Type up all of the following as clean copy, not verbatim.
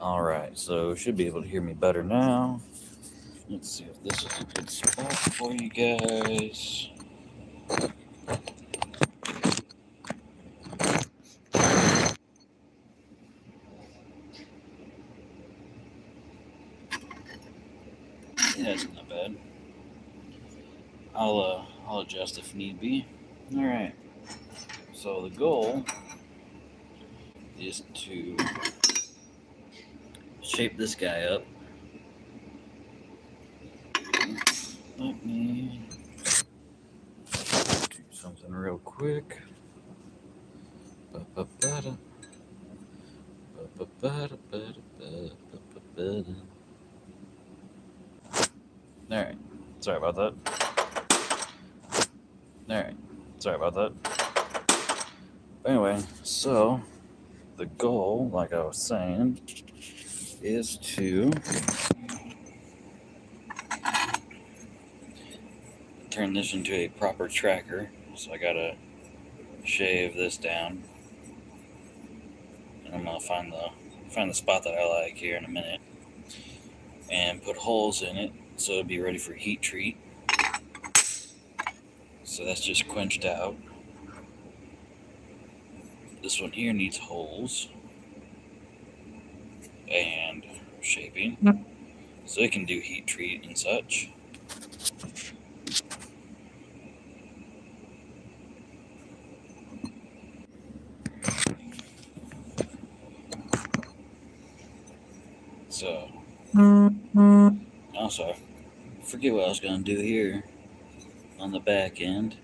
Alright, so should be able to hear me better now. Let's see if this is a good spot for you guys. Yeah, it's not bad. I'll adjust if need be. Alright. So the goal is to shape this guy up. Let me do something real quick. Alright, sorry about that. Alright, sorry about that. Anyway, so the goal, like I was saying, is to turn this into a proper tracker. So I gotta shave this down, and I'm gonna find the spot that I like here in a minute, and put holes in it so it'll be ready for heat treat. So that's just quenched out. This one here needs holes and shaping, so it can do heat treat and such. So, also, forget what I was gonna do here on the back end,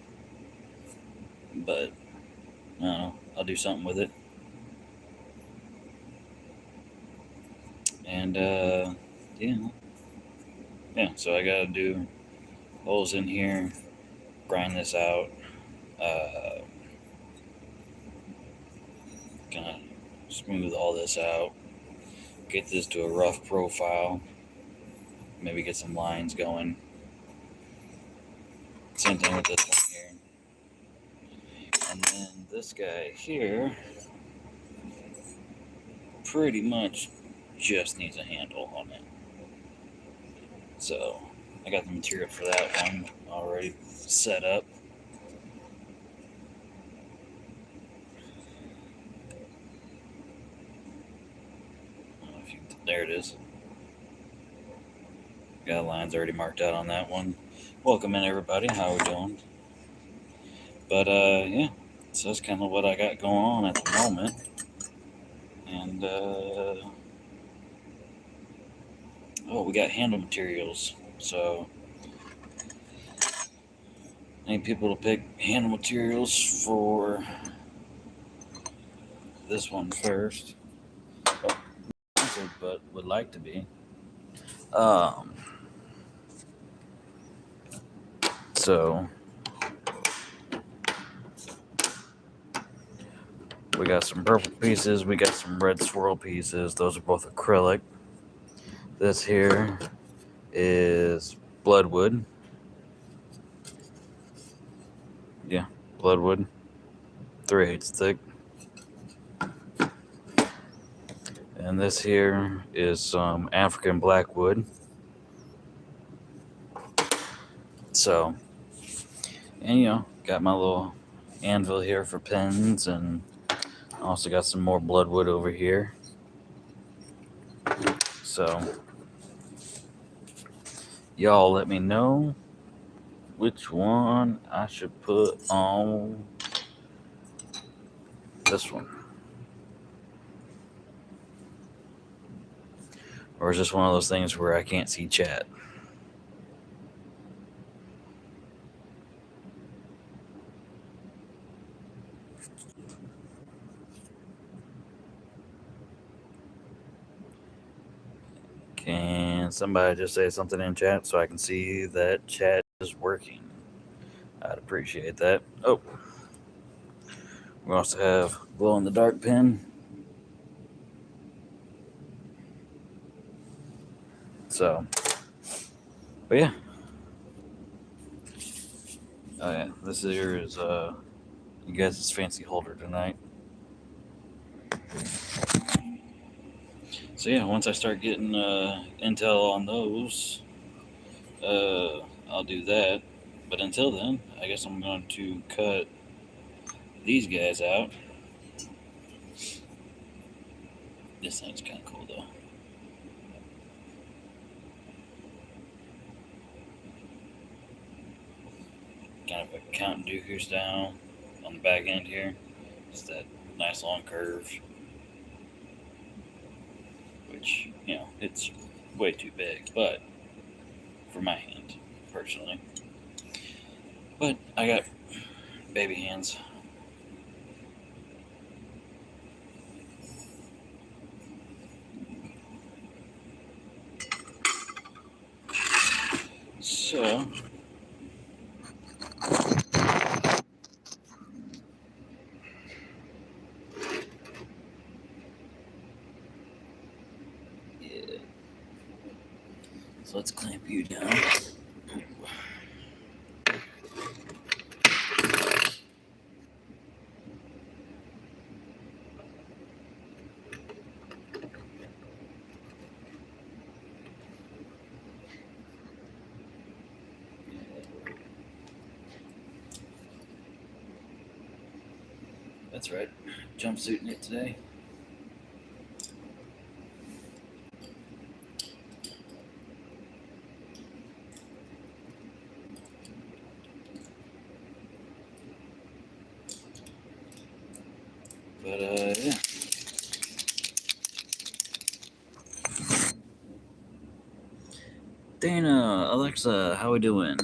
but I don't know, I'll do something with it. And yeah, so I gotta do holes in here, grind this out, kind of smooth all this out, get this to a rough profile, maybe get some lines going. Same thing with this one here. And then this guy here pretty much just needs a handle on it. So I got the material for that one already set up. There it is. Got lines already marked out on that one. Welcome in, everybody. How we doing? But yeah, so that's kind of what I got going on at the moment. And oh, we got handle materials. So I need people to pick handle materials for this one first. But would like to be. So we got some purple pieces, we got some red swirl pieces. Those are both acrylic. This here is bloodwood. Yeah, bloodwood. 3/8 thick. And this here is some African blackwood. So, and you know, got my little anvil here for pins, and also got some more bloodwood over here. So, y'all let me know which one I should put on this one. Or is this one of those things where I can't see chat? Can somebody just say something in chat so I can see that chat is working? I'd appreciate that. Oh, we also have glow in the dark pen. So, but yeah. Oh yeah, this here is you guys' fancy holder tonight. So yeah, once I start getting intel on those, I'll do that. But until then, I guess I'm going to cut these guys out. This thing's kind of cool though. Kind of a Count Dooku style on the back end here. Just that nice long curve, which, it's way too big, but for my hand, personally. But I got baby hands. So, yeah. So let's clamp you down. That's right. Jumpsuiting it today. But yeah. Dana, Alexa, how we doing?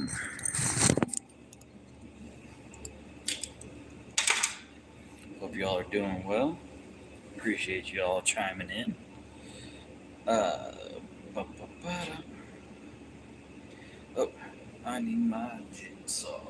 Hope y'all are doing well. Appreciate y'all chiming in. Oh, I need my jigsaw.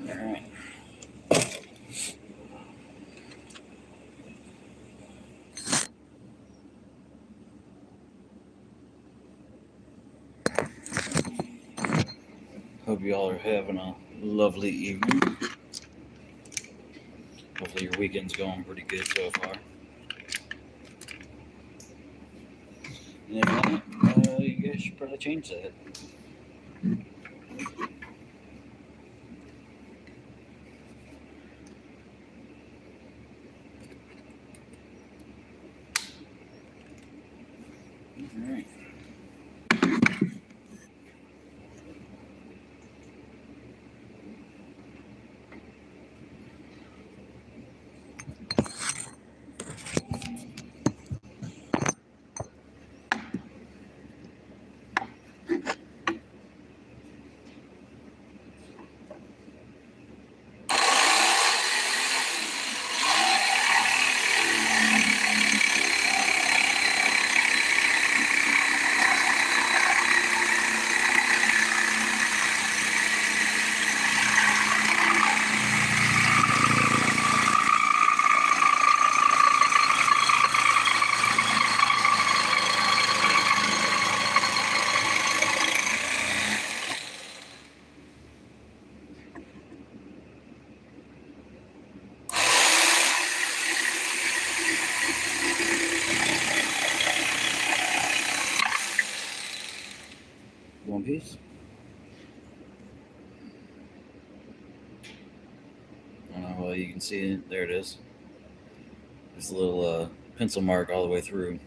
Alright. Hope y'all are having a lovely evening. Hopefully your weekend's going pretty good so far. And if not, you guys should probably change that. Alright. One piece. Well, you can see it. There it is. There's a little pencil mark all the way through.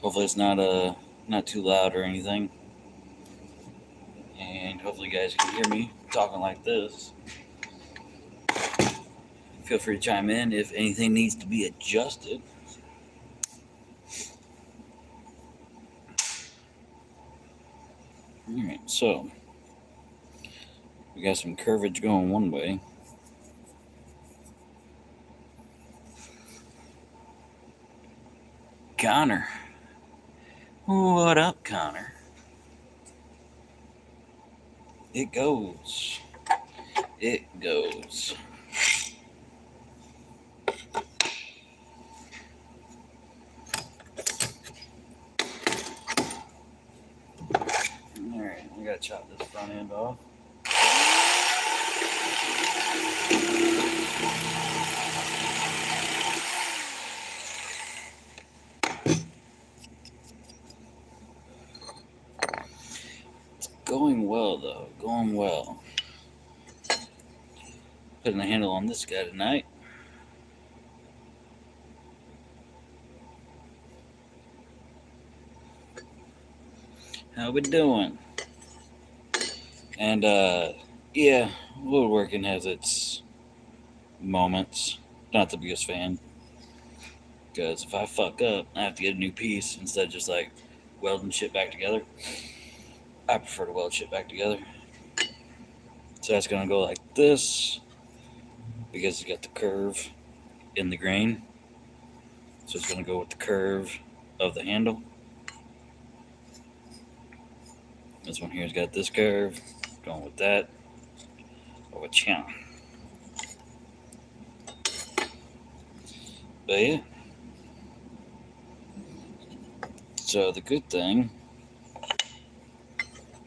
Hopefully it's not too loud or anything. And hopefully you guys can hear me talking like this. Feel free to chime in if anything needs to be adjusted. Alright, so we got some curvage going one way. Connor. What up, Connor? It goes. It goes. Alright, we gotta chop this front end off. It's going well, though. Going well. Putting a handle on this guy tonight. How we doing? And, yeah, woodworking has its moments. Not the biggest fan. Because if I fuck up, I have to get a new piece instead of just, like, welding shit back together. I prefer to weld shit back together. So that's going to go like this. Because it's got the curve in the grain. So it's going to go with the curve of the handle. This one here's got this curve. Going with that. Or with channel. But yeah. So the good thing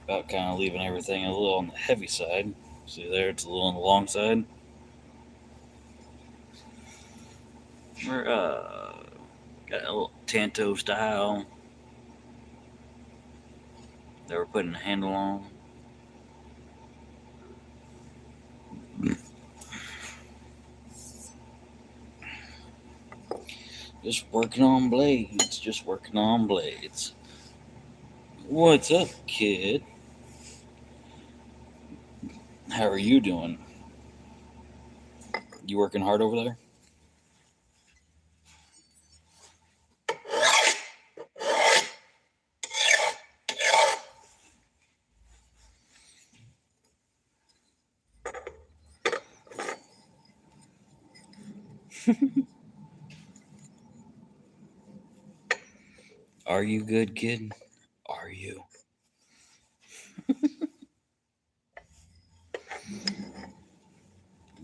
about kind of leaving everything a little on the heavy side. See there, it's a little on the long side. We're got a little Tanto style that we're putting a handle on. Just working on blades. Just working on blades. What's up, kid? How are you doing? You working hard over there? Are you good, kid? Are you?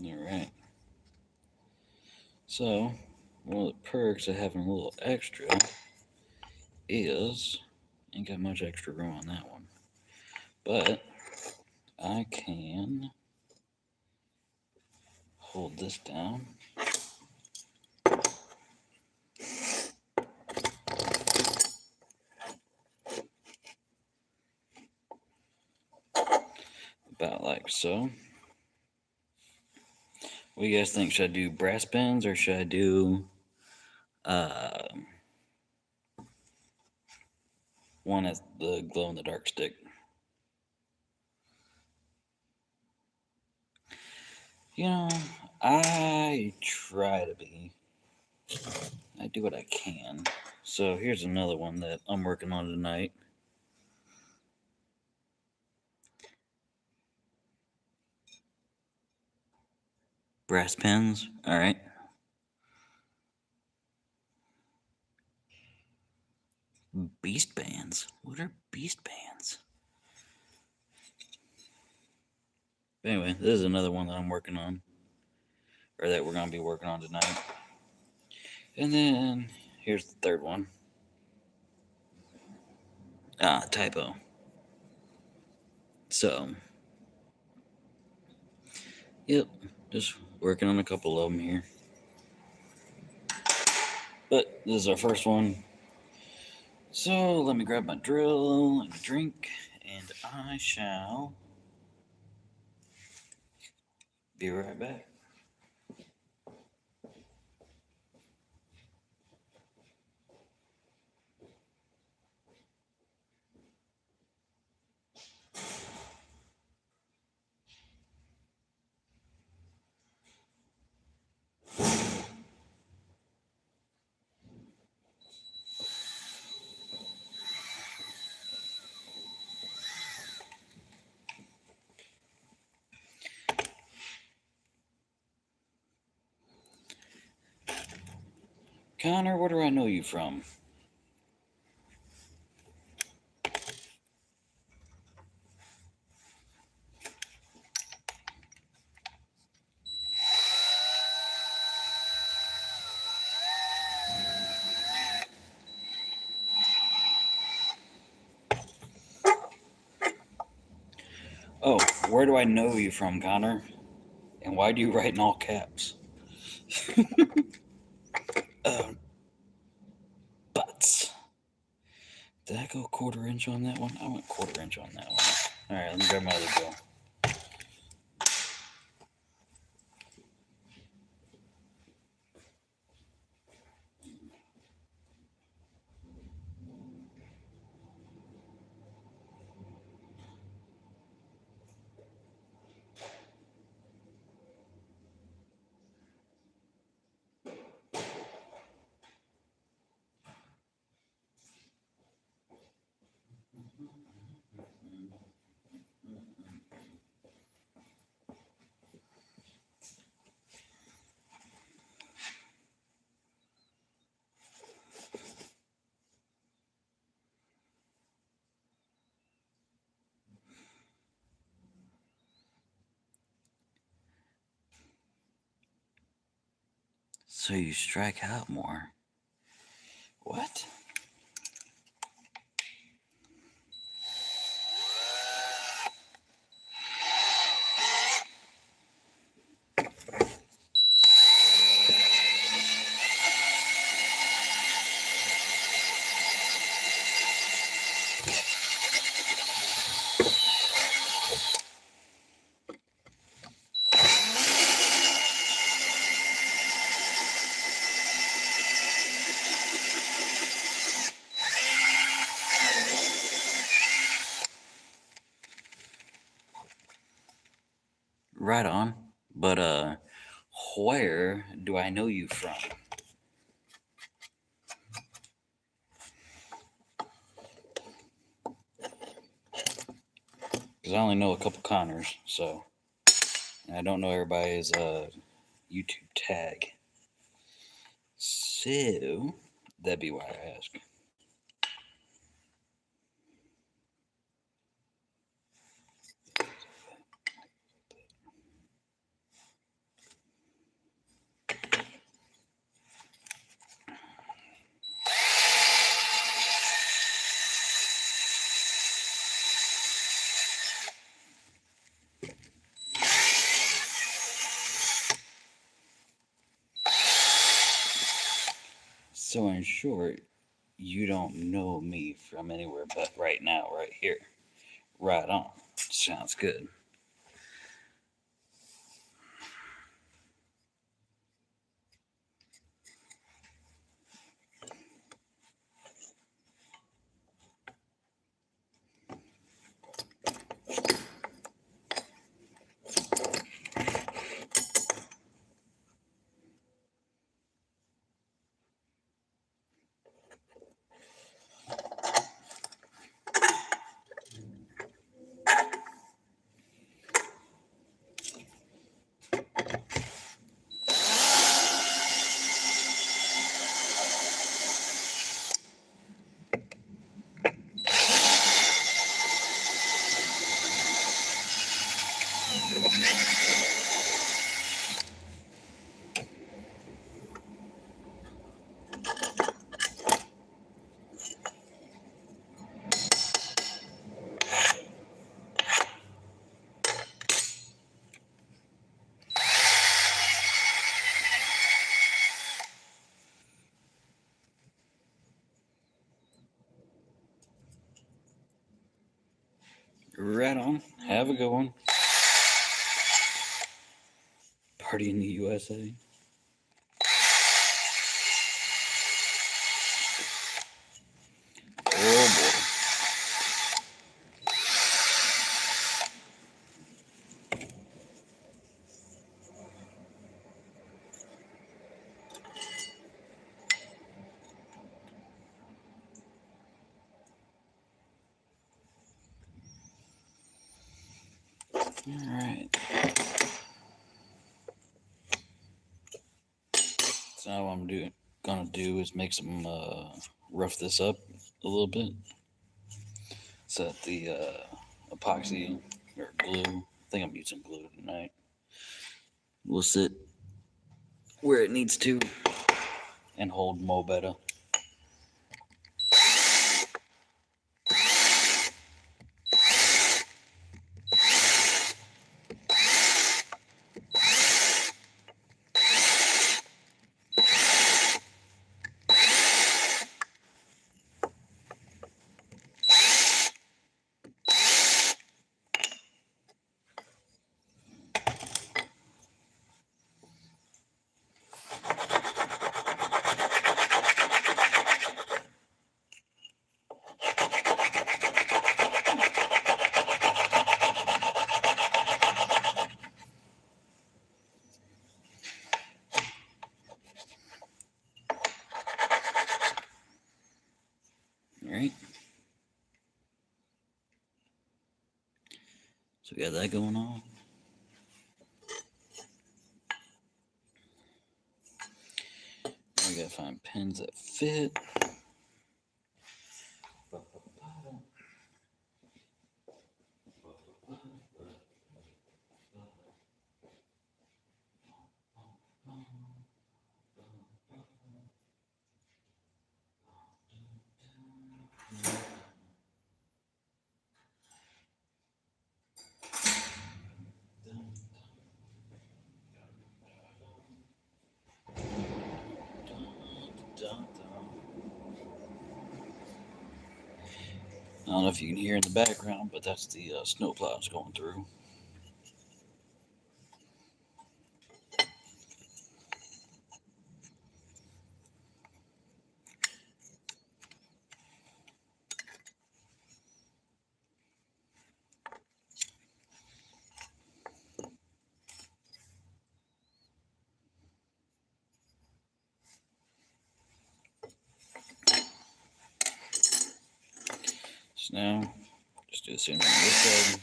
Alright. So, one of the perks of having a little extra is, ain't got much extra room on that one, but I can hold this down. About like so. What do you guys think? Should I do brass pins or should I do one at the glow in the dark stick? You know, I try to be. I do what I can. So here's another one that I'm working on tonight. Brass pins, all right. Beast bands. What are beast bands? Anyway, this is another one that I'm working on, or that we're going to be working on tonight. And then here's the third one. Typo. So, yep, just working on a couple of them here. But this is our first one. So let me grab my drill and a drink, and I shall be right back. Connor, where do I know you from? Oh, where do I know you from, Connor? And why do you write in all caps? Butts. Did I go 1/4 inch on that one? I went 1/4 inch on that one. Alright, let me grab my other drill. So you strike out more. What? Right on. But where do I know you from? Because I only know a couple Connors, so. And I don't know everybody's YouTube tag. So, that'd be why I ask. So, in short, you don't know me from anywhere but right now, right here. Right on. Sounds good. Right on. Have a good one. Party in the USA. Oh boy. Alright. That's not what I'm doing. gonna do is make some rough this up a little bit. Set the epoxy or glue. I think I'm using glue tonight. Will sit where it needs to and hold mo better. Alright. So we got that going on. We gotta find pins that fit. I don't know if you can hear in the background, but that's the snow plows going through. So now, just do the same thing on this side.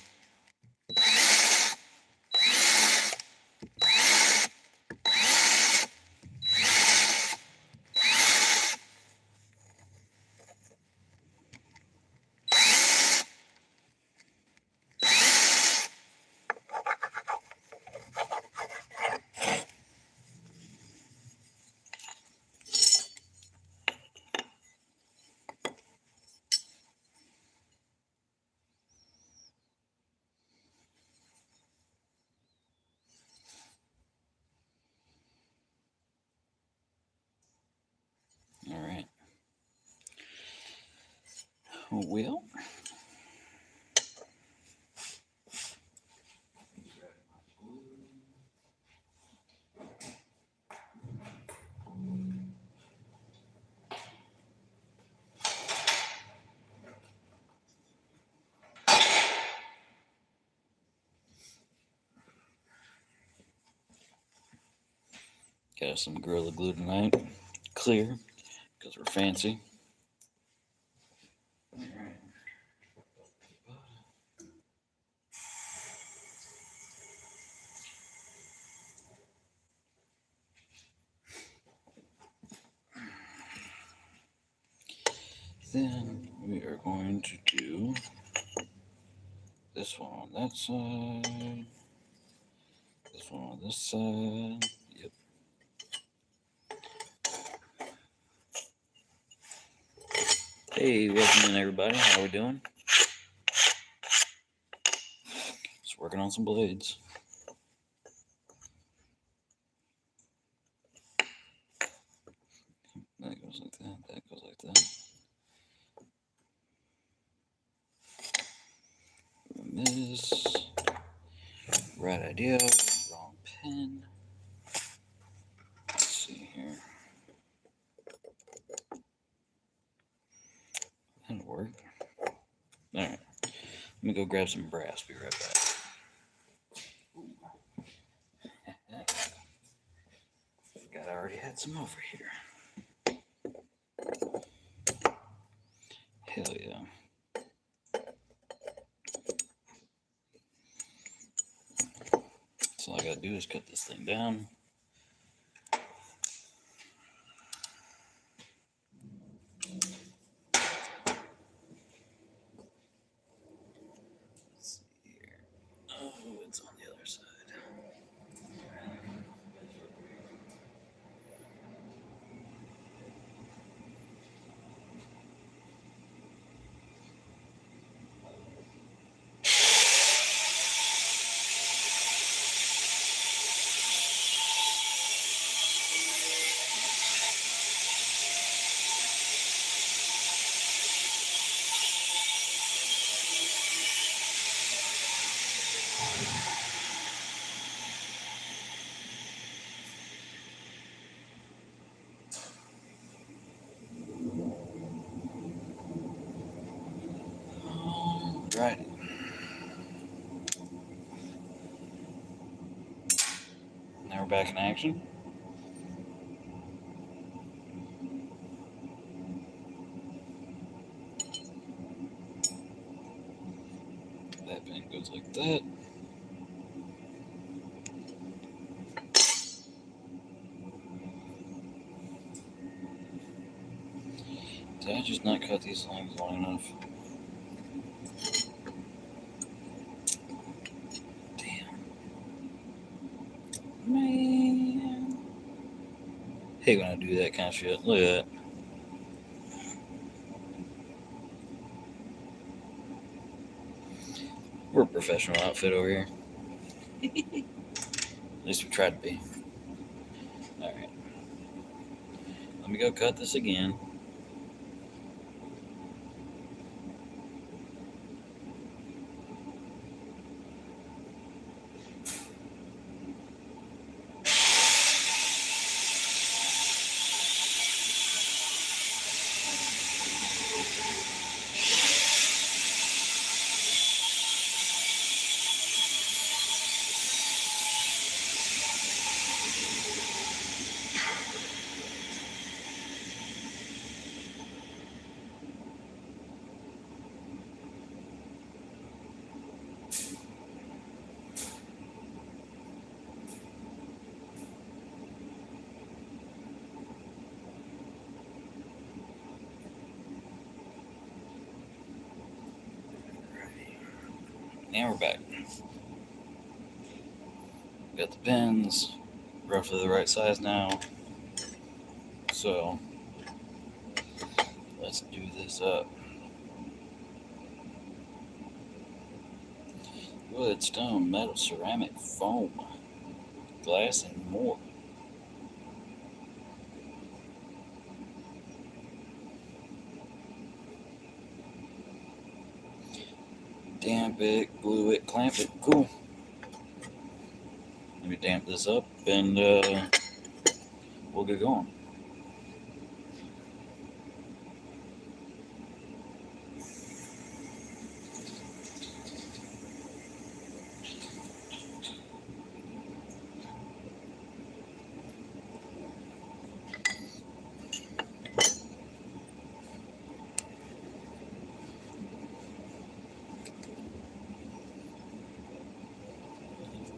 All right. Well, got some Gorilla Glue tonight. Clear, because we're fancy. All right. Then we are going to do this one on that side, this one on this side. Yep. Hey, welcome in everybody. How we doing? Just working on some blades. That goes like that. That goes like that. And this. Right idea. Wrong pin. Let's see here. That'll work. Alright. Let me go grab some brass. Be right back. Forgot I already had some over here. Hell yeah. So all I gotta do is cut this thing down. Alright. Now we're back in action. That pin goes like that. Did I just not cut these lines long enough? Damn. Man. Hate when I do that kind of shit. Look at that. We're a professional outfit over here. At least we tried to be. Alright. Let me go cut this again. And we're back. Got the pins roughly the right size now. So let's do this up. Wood, stone, metal, ceramic, foam, glass, and more. Damp it, glue it, clamp it. Cool. Let me damp this up and we'll get going.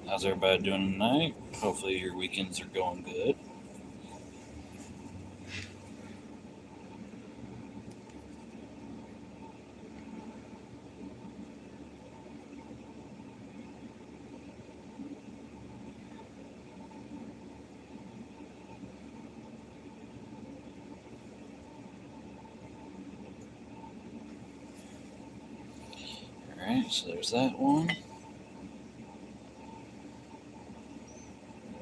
How's everybody doing tonight? Hopefully your weekends are going good. Alright, so there's that one.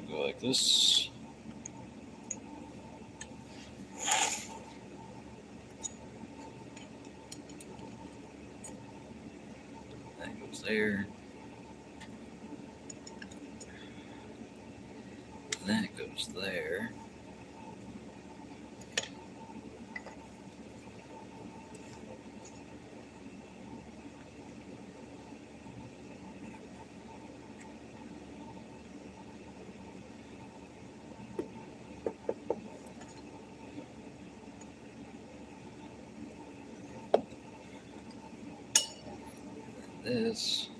Go like this. That goes there. That goes there. This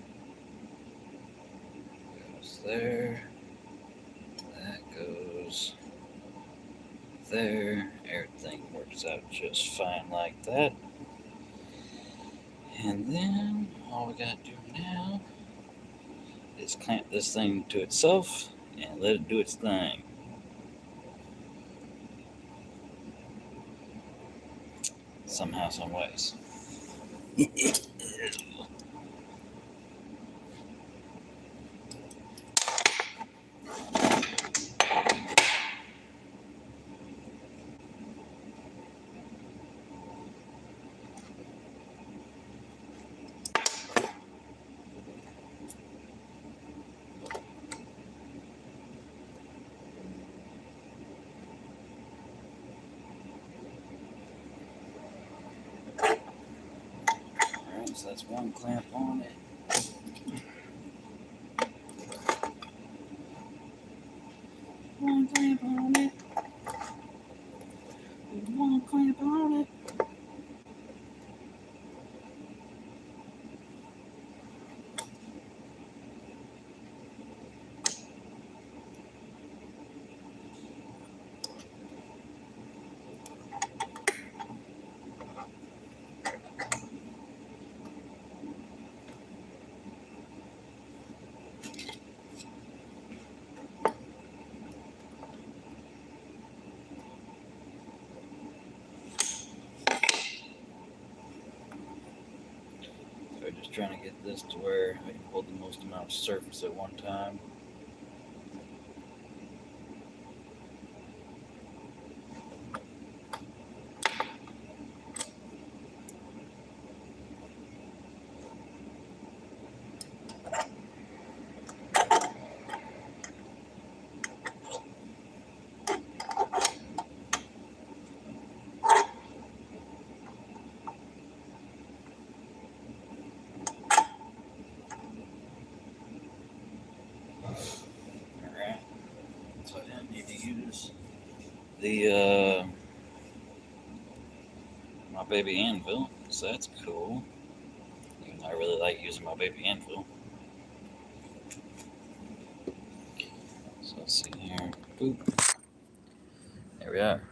goes there. That goes there. Everything works out just fine like that. And then all we gotta do now is clamp this thing to itself and let it do its thing. Somehow, some ways. So that's one clamp on it. One clamp on it. One clamp on it. So just trying to get this to where I can hold the most amount of surface at one time. Alright. So I didn't need to use the my baby anvil, so that's cool. Even though I really like using my baby anvil. So let's see here. Boop. There we are.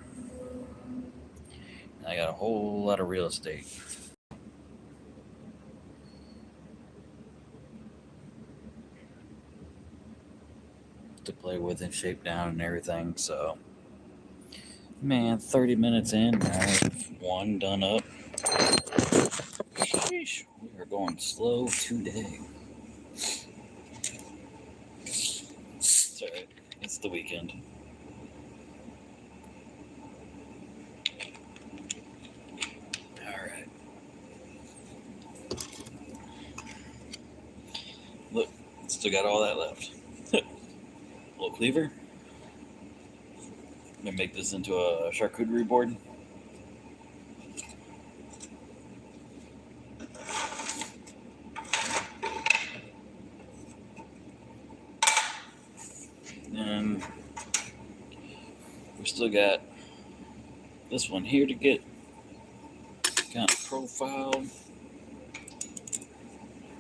And I got a whole lot of real estate to play with and shape down and everything. So, man, 30 minutes in, I have one done up. Sheesh, we are going slow today. It's alright. It's the weekend. Alright. Look, still got all that left. Little cleaver. I'm gonna make this into a charcuterie board. And we still got this one here to get kind of profiled.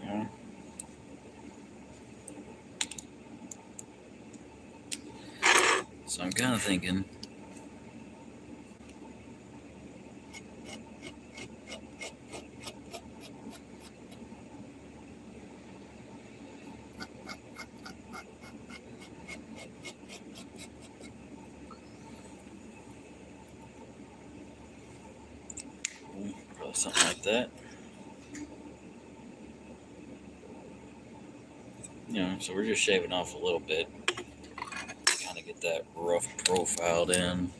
Yeah. So I'm kind of thinking probably something like that. You know, so we're just shaving off a little bit, kind of get that rough profiled in.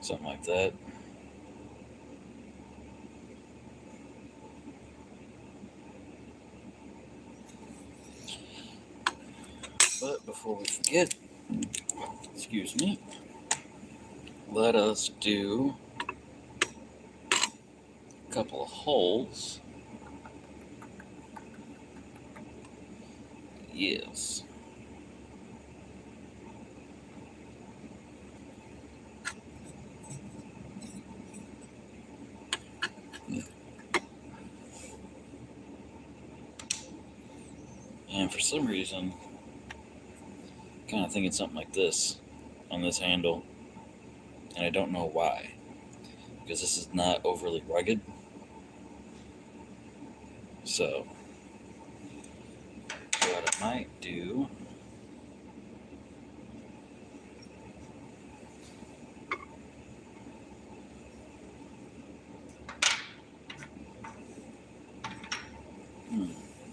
Something like that. But before we forget, excuse me, let us do a couple of holes. Yes. And for some reason, kind of thinking something like this on this handle, and I don't know why, because this is not overly rugged. So what I might do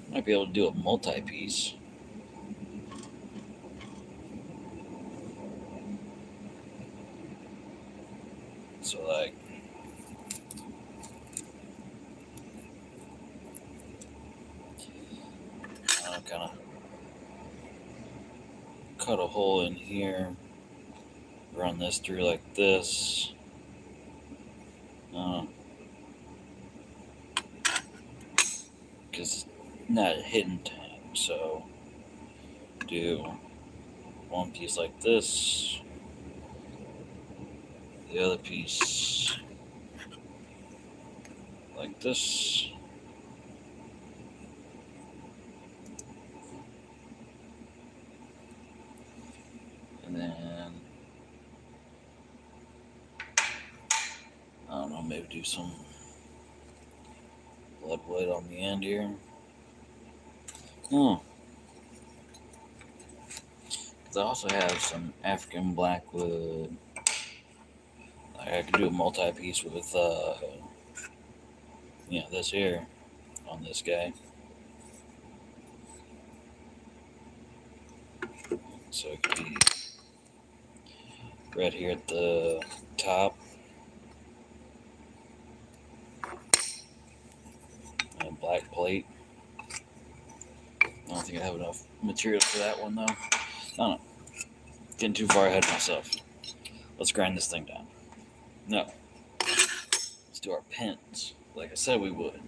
might be able to do a multi-piece. So like kind of cut a hole in here, run this through like this. Because not a hidden tank, so do one piece like this, the other piece like this, and then I don't know, maybe do some blood wood on the end here. Because I also have some African blackwood. I could do a multi-piece with, this here on this guy. So it could be red here at the top, and a black plate. I don't think I have enough material for that one, though. I don't know. Getting too far ahead of myself. Let's grind this thing down. No. Let's do our pins, like I said we would.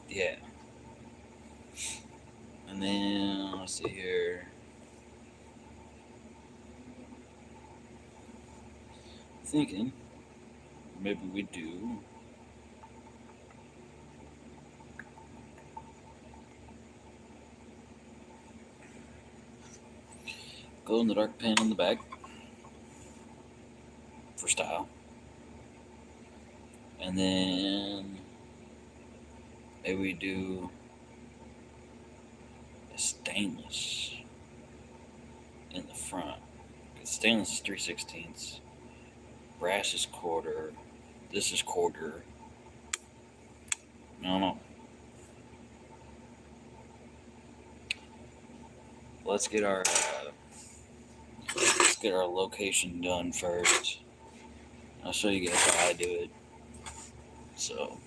Yeah. And then, let's see here. Thinking maybe we do glow in the dark pen in the back for style, and then maybe we do a stainless in the front. Stainless is 3/16. Brass is quarter. This is quarter. No. Let's get our location done first. I'll show you guys how I do it. So,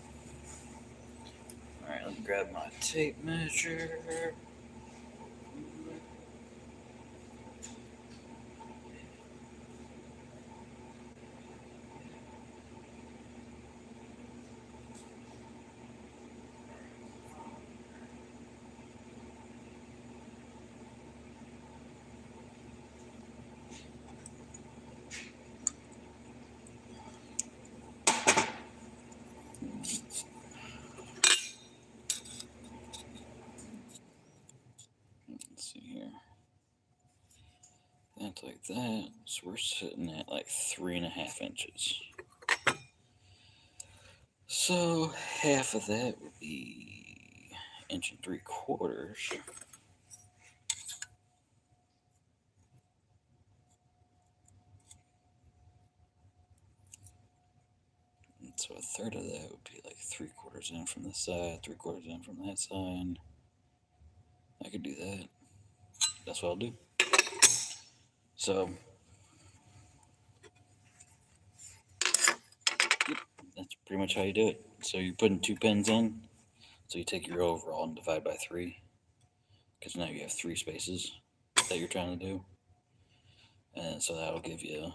all right, let me grab my tape measure. Let's see here. That's like that. So we're sitting at like 3.5 inches. So half of that would be 1 3/4 inches. And so a third of that would be like 3/4 in from this side, 3/4 in from that side. I could do that. That's what I'll do. So, yep, that's pretty much how you do it. So you're putting 2 pins in. So you take your overall and divide by 3. Because now you have 3 spaces that you're trying to do. And so that'll give you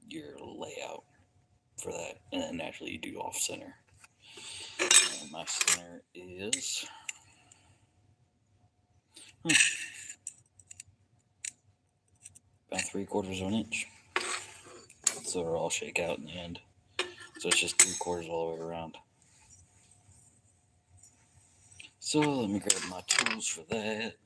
your layout for that. And then naturally you do off center. And my center is about 3/4 inch. So it'll all shake out in the end. So it's just 3/4 all the way around. So let me grab my tools for that.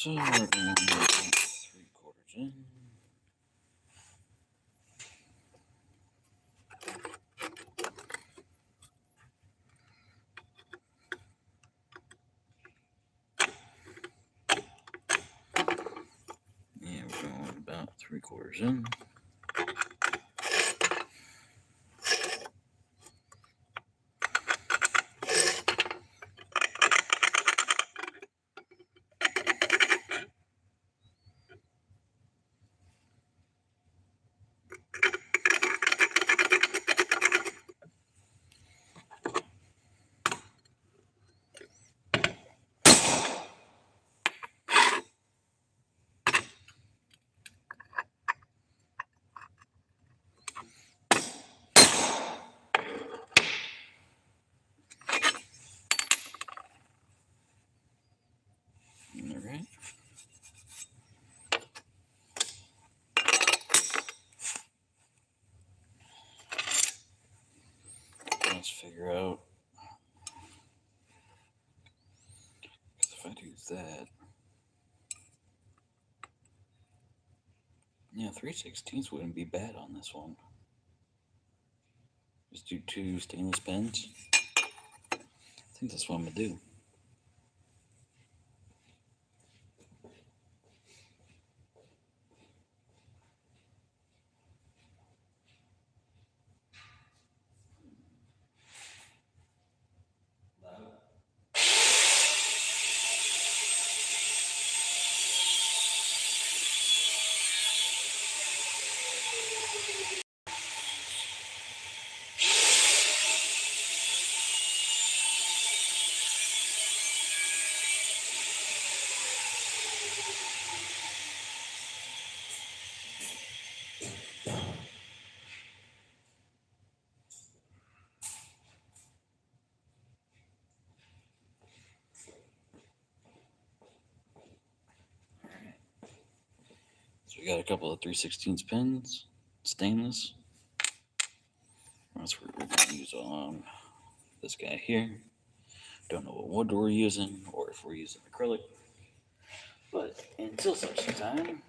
So we're going to make 3/4 in. 3/4 in. Alright. Let's figure out if I do that. Yeah, 3/16 wouldn't be bad on this one. Just do 2 stainless pens. I think that's what I'm gonna do. So we got a couple of 3/16 pens, stainless. That's what we're going to use on this guy here. Don't know what wood we're using or if we're using acrylic. But until such time,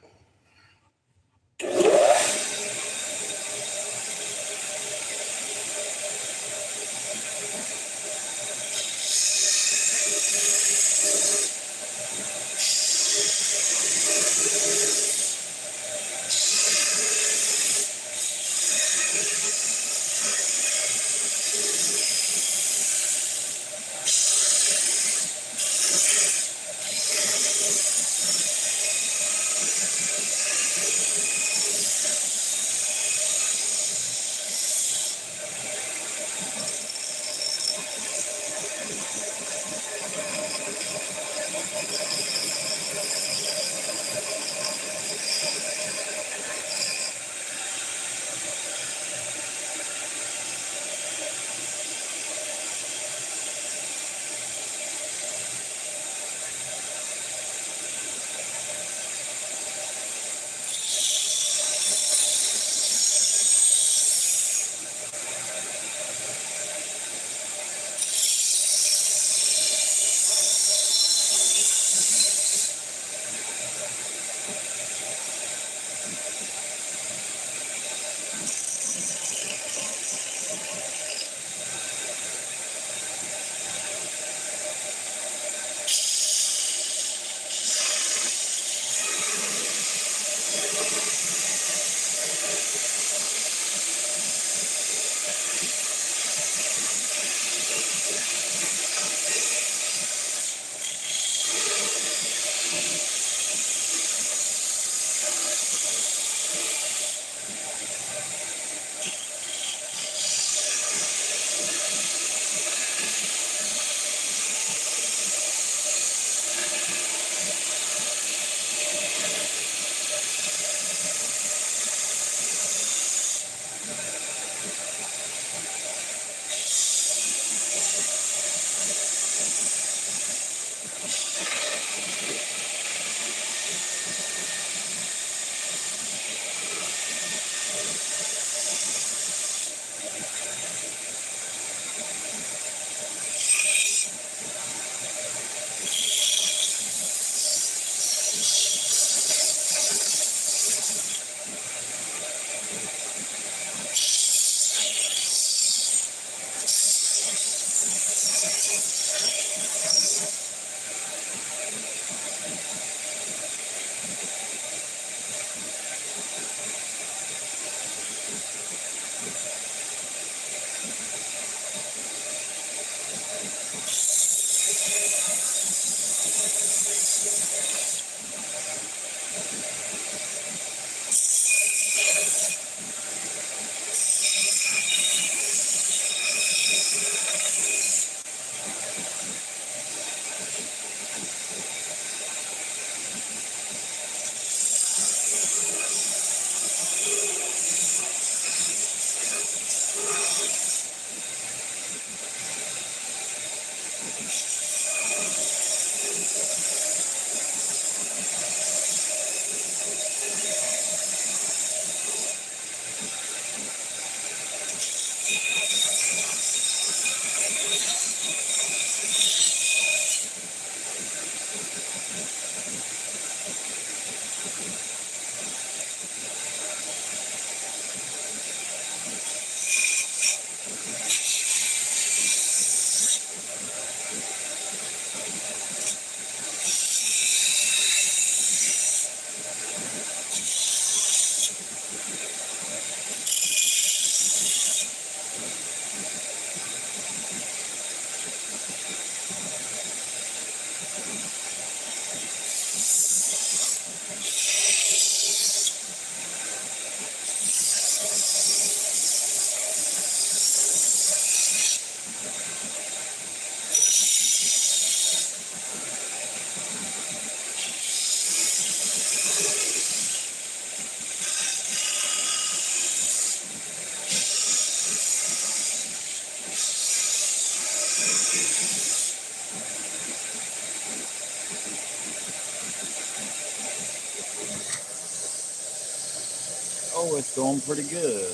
it's going pretty good.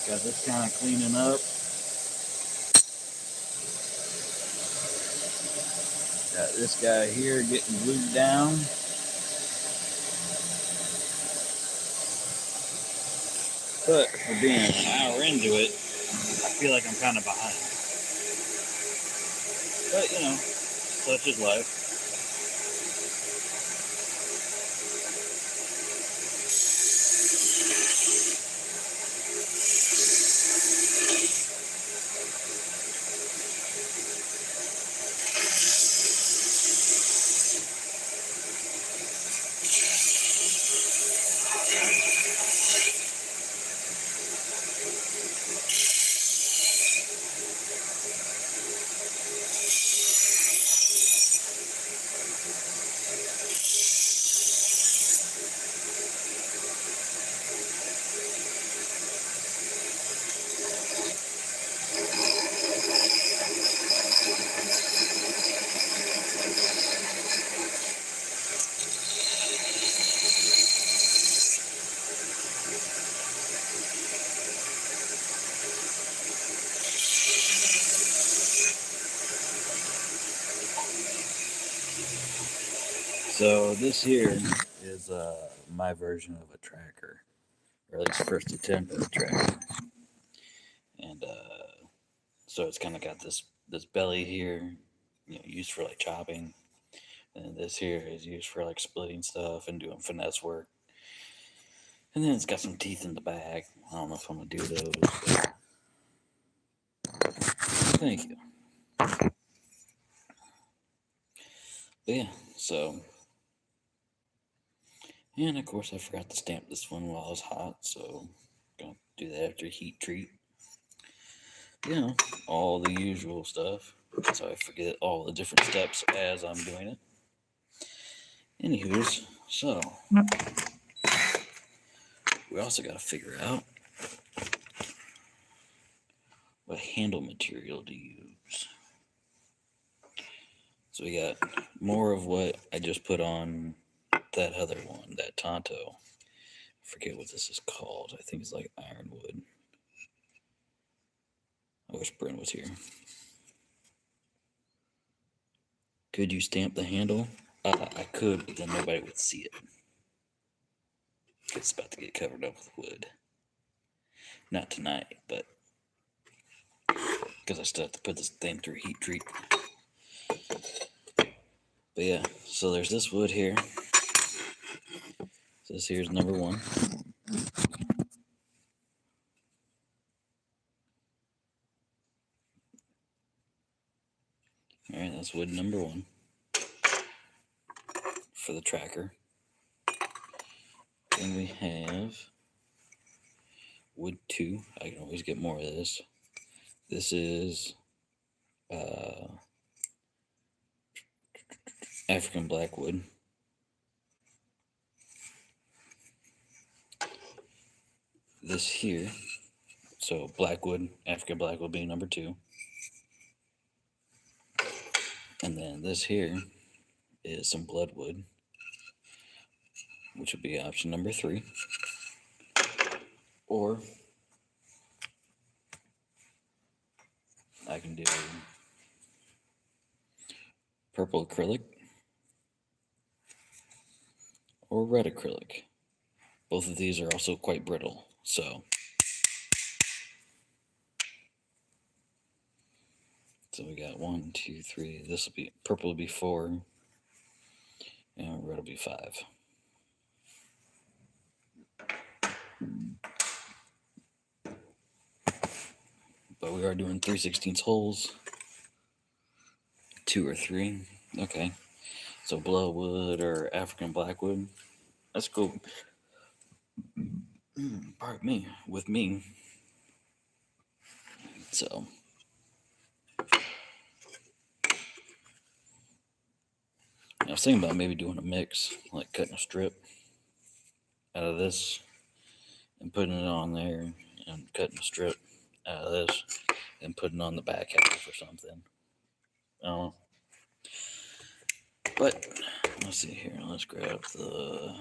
Got this kind of cleaning up. Got this guy here getting glued down. But for being an hour into it, I feel like I'm kind of behind. But, you know, such is life. So this here is my version of a tracker, or at least first attempt at a tracker. And so it's kind of got this belly here, you know, used for like chopping, and this here is used for like splitting stuff and doing finesse work. And then it's got some teeth in the back. I don't know if I'm gonna do those. But thank you. But yeah, so. And of course, I forgot to stamp this one while it was hot, so gonna do that after heat treat. You know, all the usual stuff. So I forget all the different steps as I'm doing it. Anywho's, so we also got to figure out what handle material to use. So we got more of what I just put on that other one, that Tonto. I forget what this is called. I think it's like ironwood. I wish Brent was here. Could you stamp the handle? I could, but then nobody would see it. It's about to get covered up with wood. Not tonight, but because I still have to put this thing through heat treat. But yeah, so there's this wood here. So this here's number one. All right, that's wood number one for the tracker. Then we have wood two. I can always get more of this. This is African blackwood. This here, so blackwood, African blackwood being number two. And then this here is some bloodwood, which would be option number three. Or I can do purple acrylic or red acrylic. Both of these are also quite brittle, so we got 1, 2, 3. This will be purple will be 4, and red will be 5. But we are doing 3/16 holes. 2 or 3. Okay. So bloodwood or African blackwood. That's cool. Pardon me. With me. So. I was thinking about maybe doing a mix, like cutting a strip out of this and putting it on there, and cutting a strip out of this and putting on the back half or something. I don't know. But let's see here. Let's grab the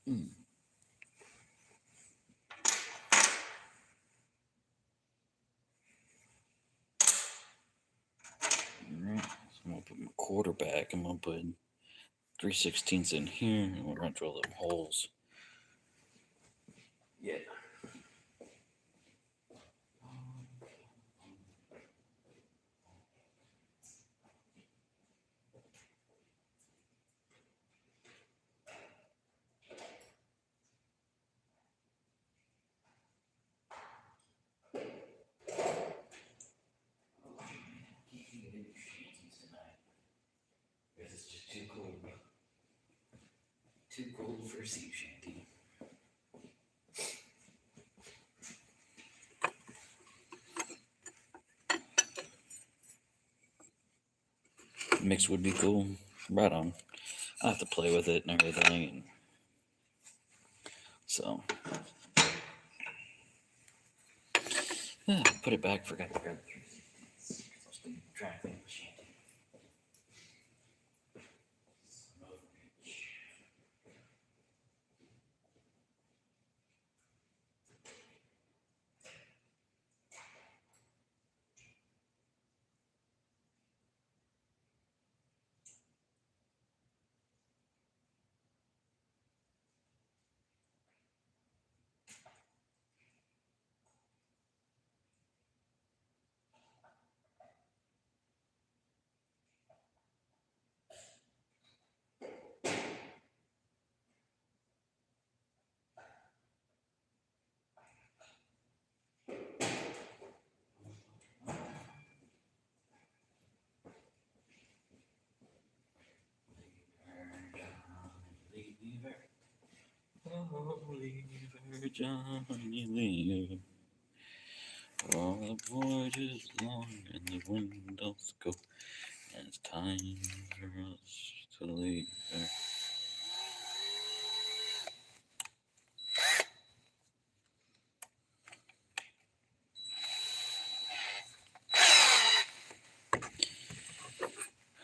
Mm. Alright, so I'm gonna put my quarter back. I'm gonna put 3/16 in here, and we're gonna drill them holes. Yeah. It's just too cold. Too cold for a sea shanty. Mix would be cool. Right on. I have to play with it and everything. And so, yeah, put it back. Forgot to grab the 3/16. I was trying to clean the shanty. Johnny Lee. All the voyages long and the windows go, and it's time for us to leave her.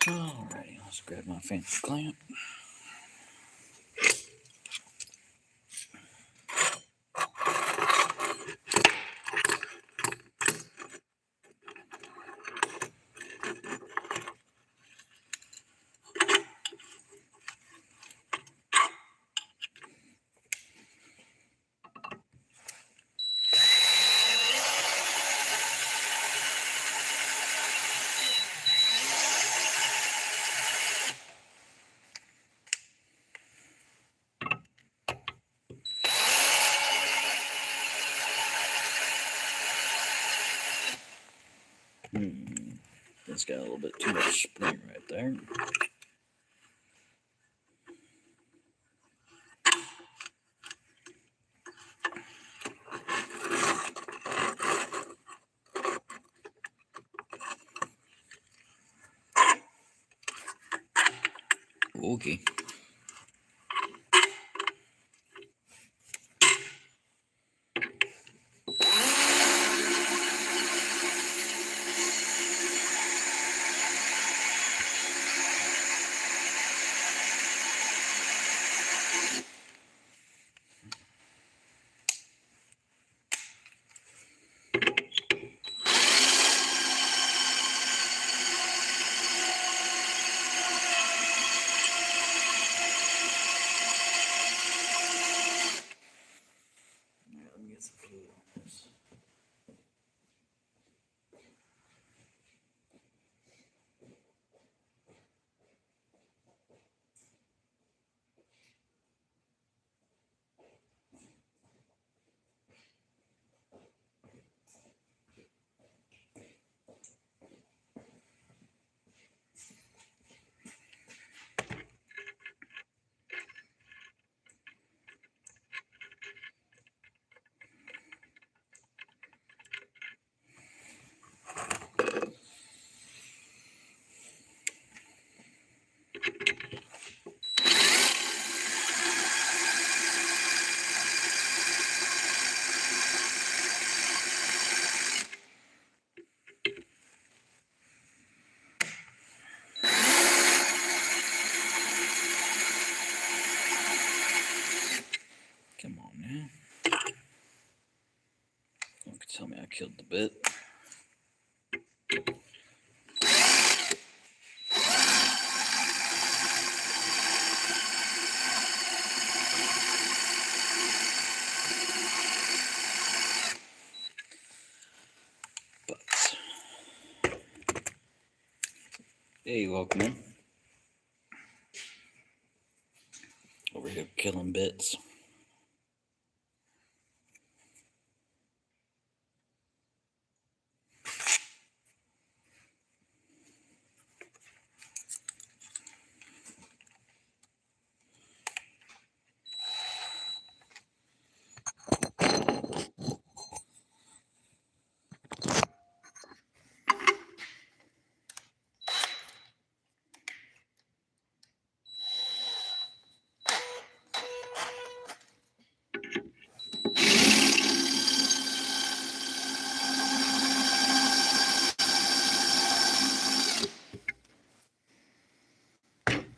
Alrighty, let's grab my fancy clamp. That's got a little bit too much spring right there. Okay. killed the bit. But hey, welcome in. Over here killing bits.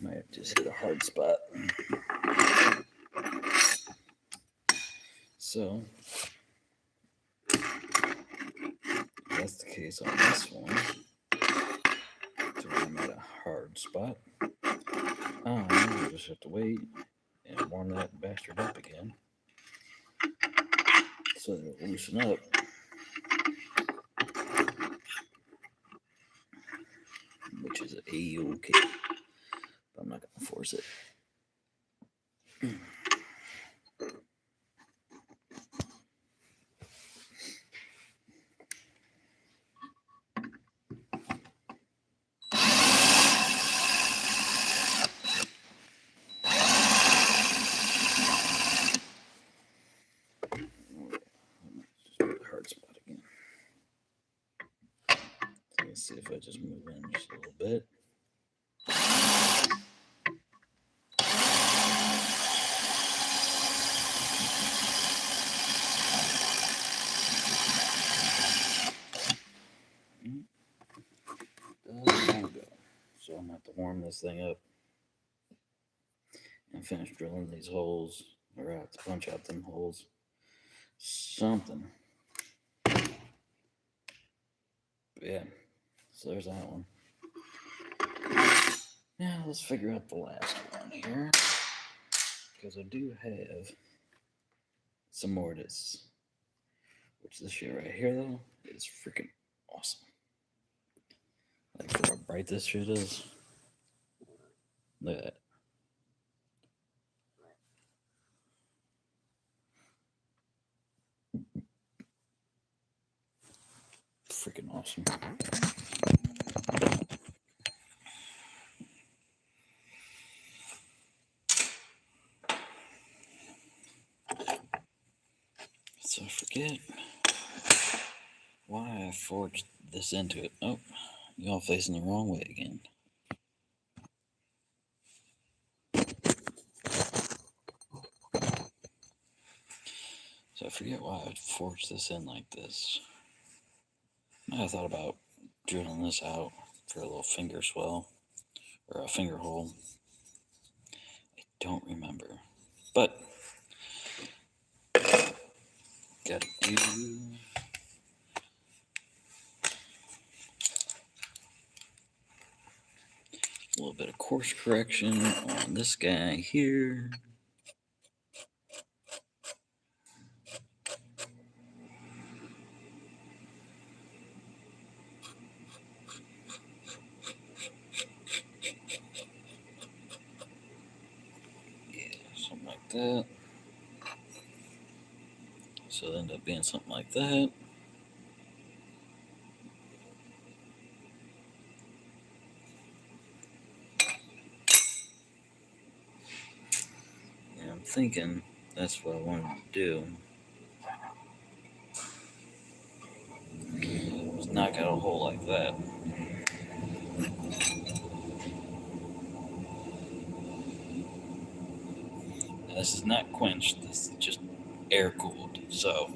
Might have just hit a hard spot. So, if that's the case on this one, to where I'm at a hard spot, I'll just have to wait and warm that bastard up again so that it'll loosen up. Which is a-okay. I'm not going to force it. Hard spot again. So let's see if I just move in just a little bit. So I'm going to have to warm this thing up and finish drilling these holes, or I have to punch out them holes. Something. But yeah, so there's that one. Now let's figure out the last one here, because I do have some more of this. Which this shit right here, though, is freaking awesome. Like, for how bright this shit is. Look at that. Freaking awesome. So I forget why I forged this into it. Oh, y'all facing the wrong way again. So I forget why I forged this in like this. I thought about drilling this out for a little finger swell, or a finger hole. I don't remember. But, gotta do a little bit of course correction on this guy here. Something like that. So it'll end up being something like that. And I'm thinking that's what I wanted to do. Just knock out a hole like that. Now, this is not quenched, this is just air cooled. So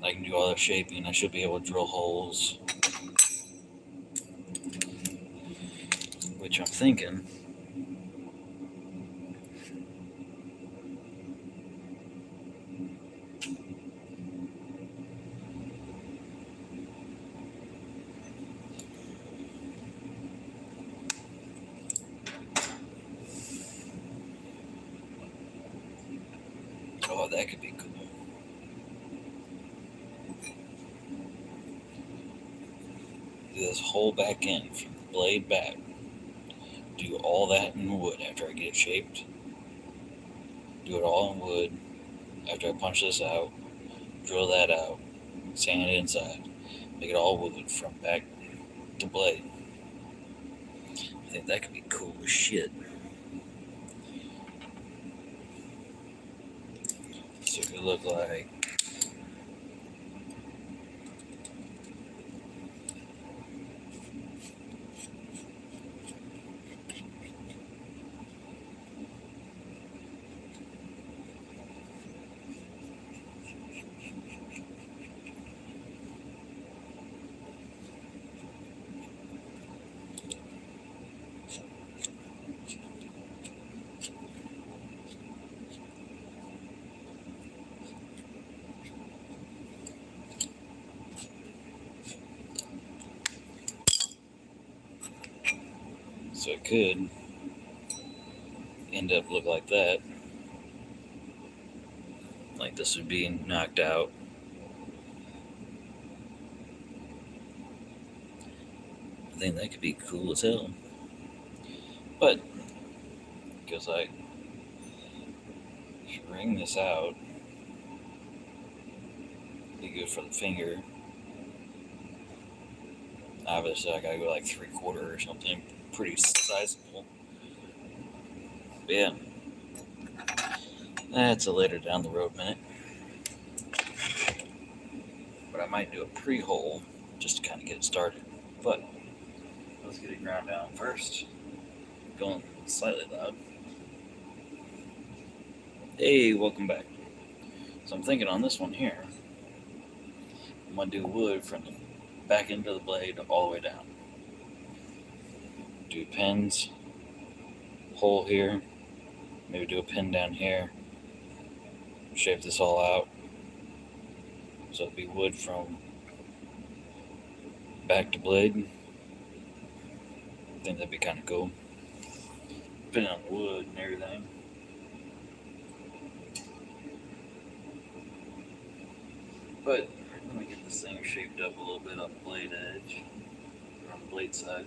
I can do all the shaping. I should be able to drill holes. Which I'm thinking Oh, that could be cool. Do this whole back end from the blade back. Do all that in wood after I get it shaped. Do it all in wood after I punch this out. Drill that out. Sand it inside. Make it all wood from back to blade. I think that could be cool as shit. So it could look like so it could end up look like that. Like this would be knocked out. I think that could be cool as hell. But because if you wring this out, be good for the finger. Obviously, I gotta go like 3/4 or something, pretty sizable. But yeah, that's a later down the road minute. But I might do a pre-hole just to kind of get it started. But let's get it ground down first. Going slightly loud. Hey, welcome back. So I'm thinking on this one here, I'm gonna do wood from the back end of the blade all the way down. Do pins, hole here, maybe do a pin down here, shape this all out. So it'll be wood from back to blade. I think that'd be kind of cool. Depending on the wood and everything. But let me get this thing shaped up a little bit on the blade edge, or on the blade side.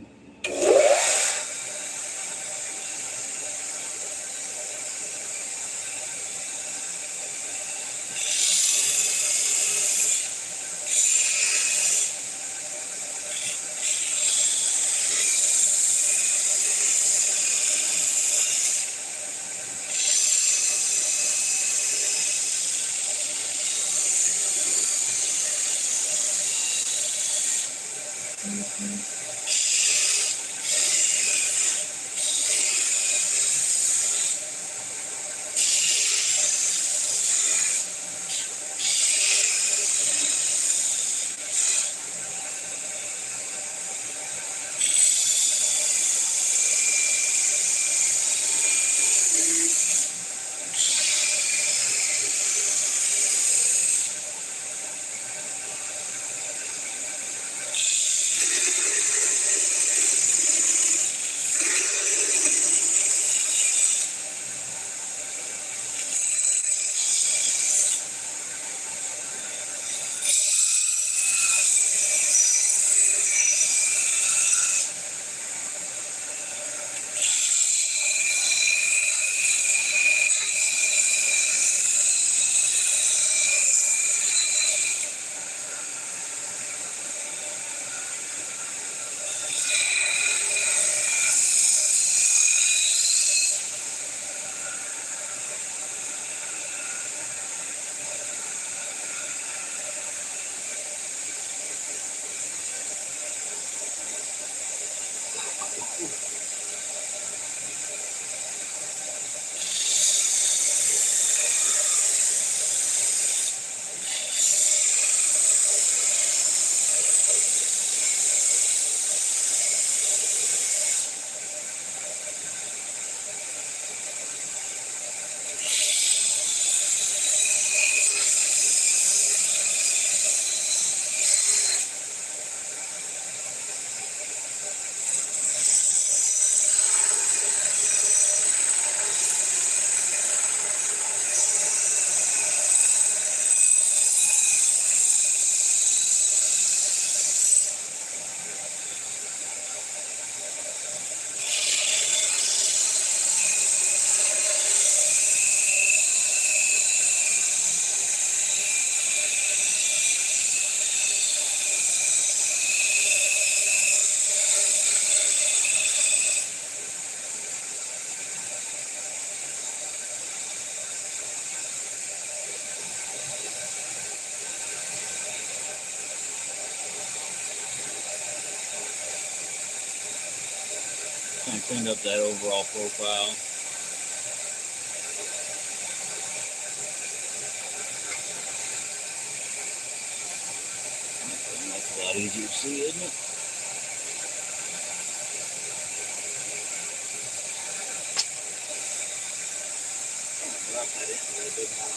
cleaned up that overall profile. That's a lot easier to see, isn't it? Drop that in a little bit more.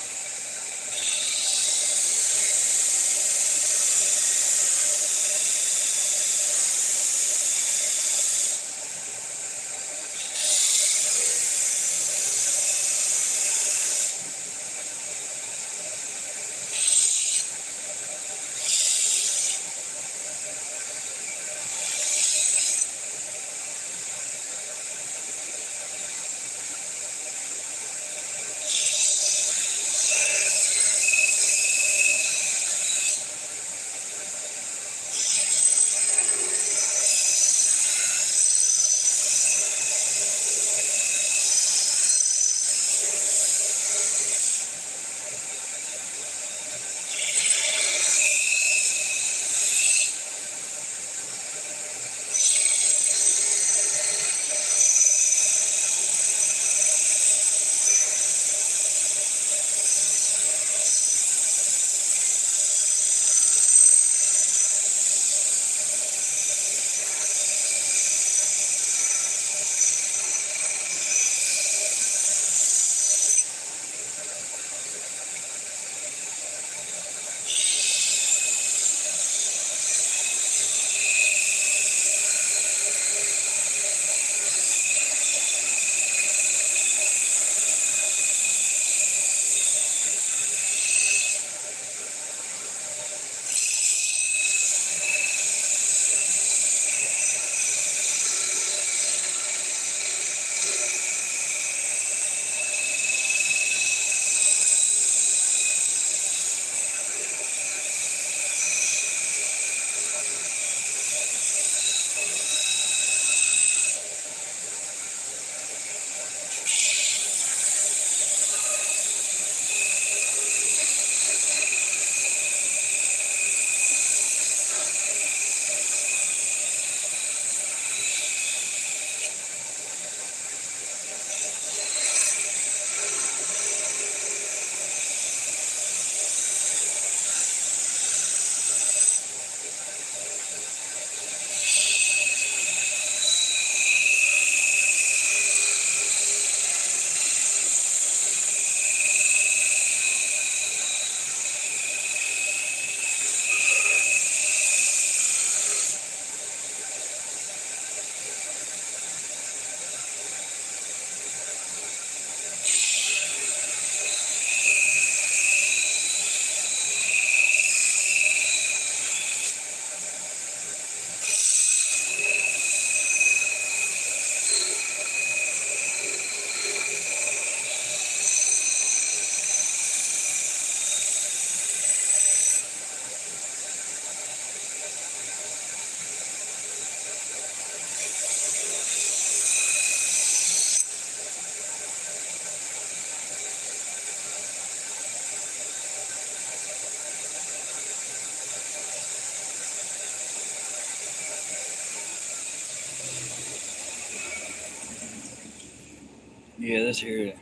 Yeah, this here,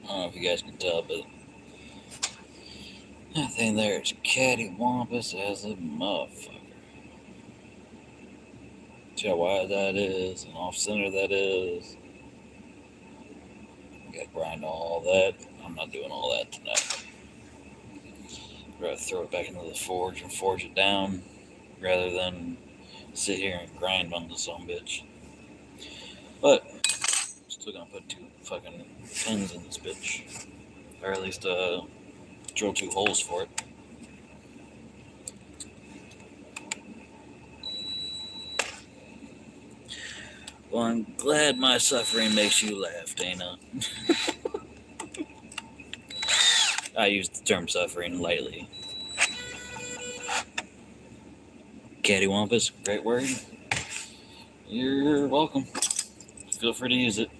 I don't know if you guys can tell, but that thing there is cattywampus as a motherfucker. See how wide that is and off center that is. Gotta grind all that. I'm not doing all that tonight. I'd rather throw it back into the forge and forge it down rather than sit here and grind on the son bitch. But still gonna put 2 fucking pins in this bitch, or at least drill 2 holes for it. Well, I'm glad my suffering makes you laugh, Dana. I use the term suffering lightly. Cattywampus, great word. You're welcome. Feel free to use it.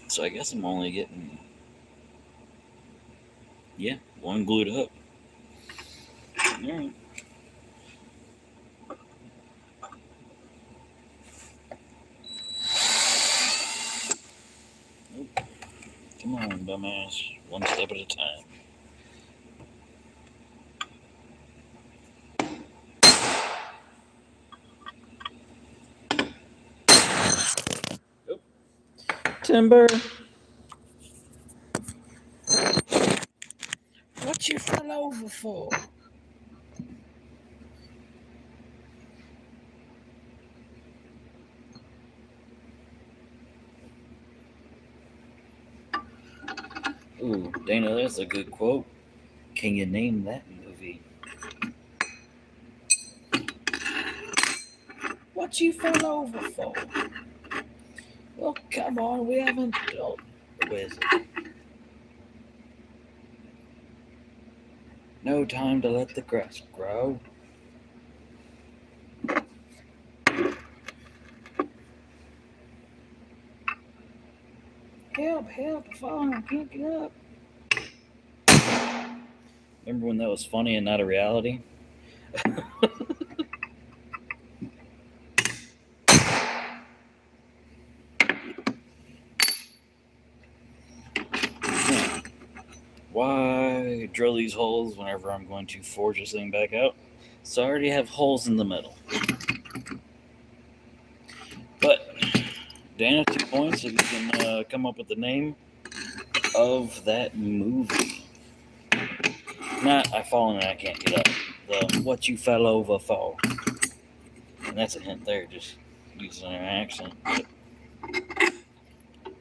So I guess I'm only getting Yeah, one glued up. Alright. Nope. Come on, dumbass. One step at a time. Nope. Timber. What you fell over for? Ooh, Dana, that's a good quote. Can you name that movie? What you fell over for? Well, come on, we haven't. Oh, where is it? No time to let the grass grow. Help, help, I'm falling, I can't get up. Remember when that was funny and not a reality? Why drill these holes whenever I'm going to forge this thing back out? So I already have holes in the middle. But, Dana, 2 points if you can come up with the name of that movie. Not I fallen and I can't get up. The what you fell over for. And that's a hint there, just using an accent. But,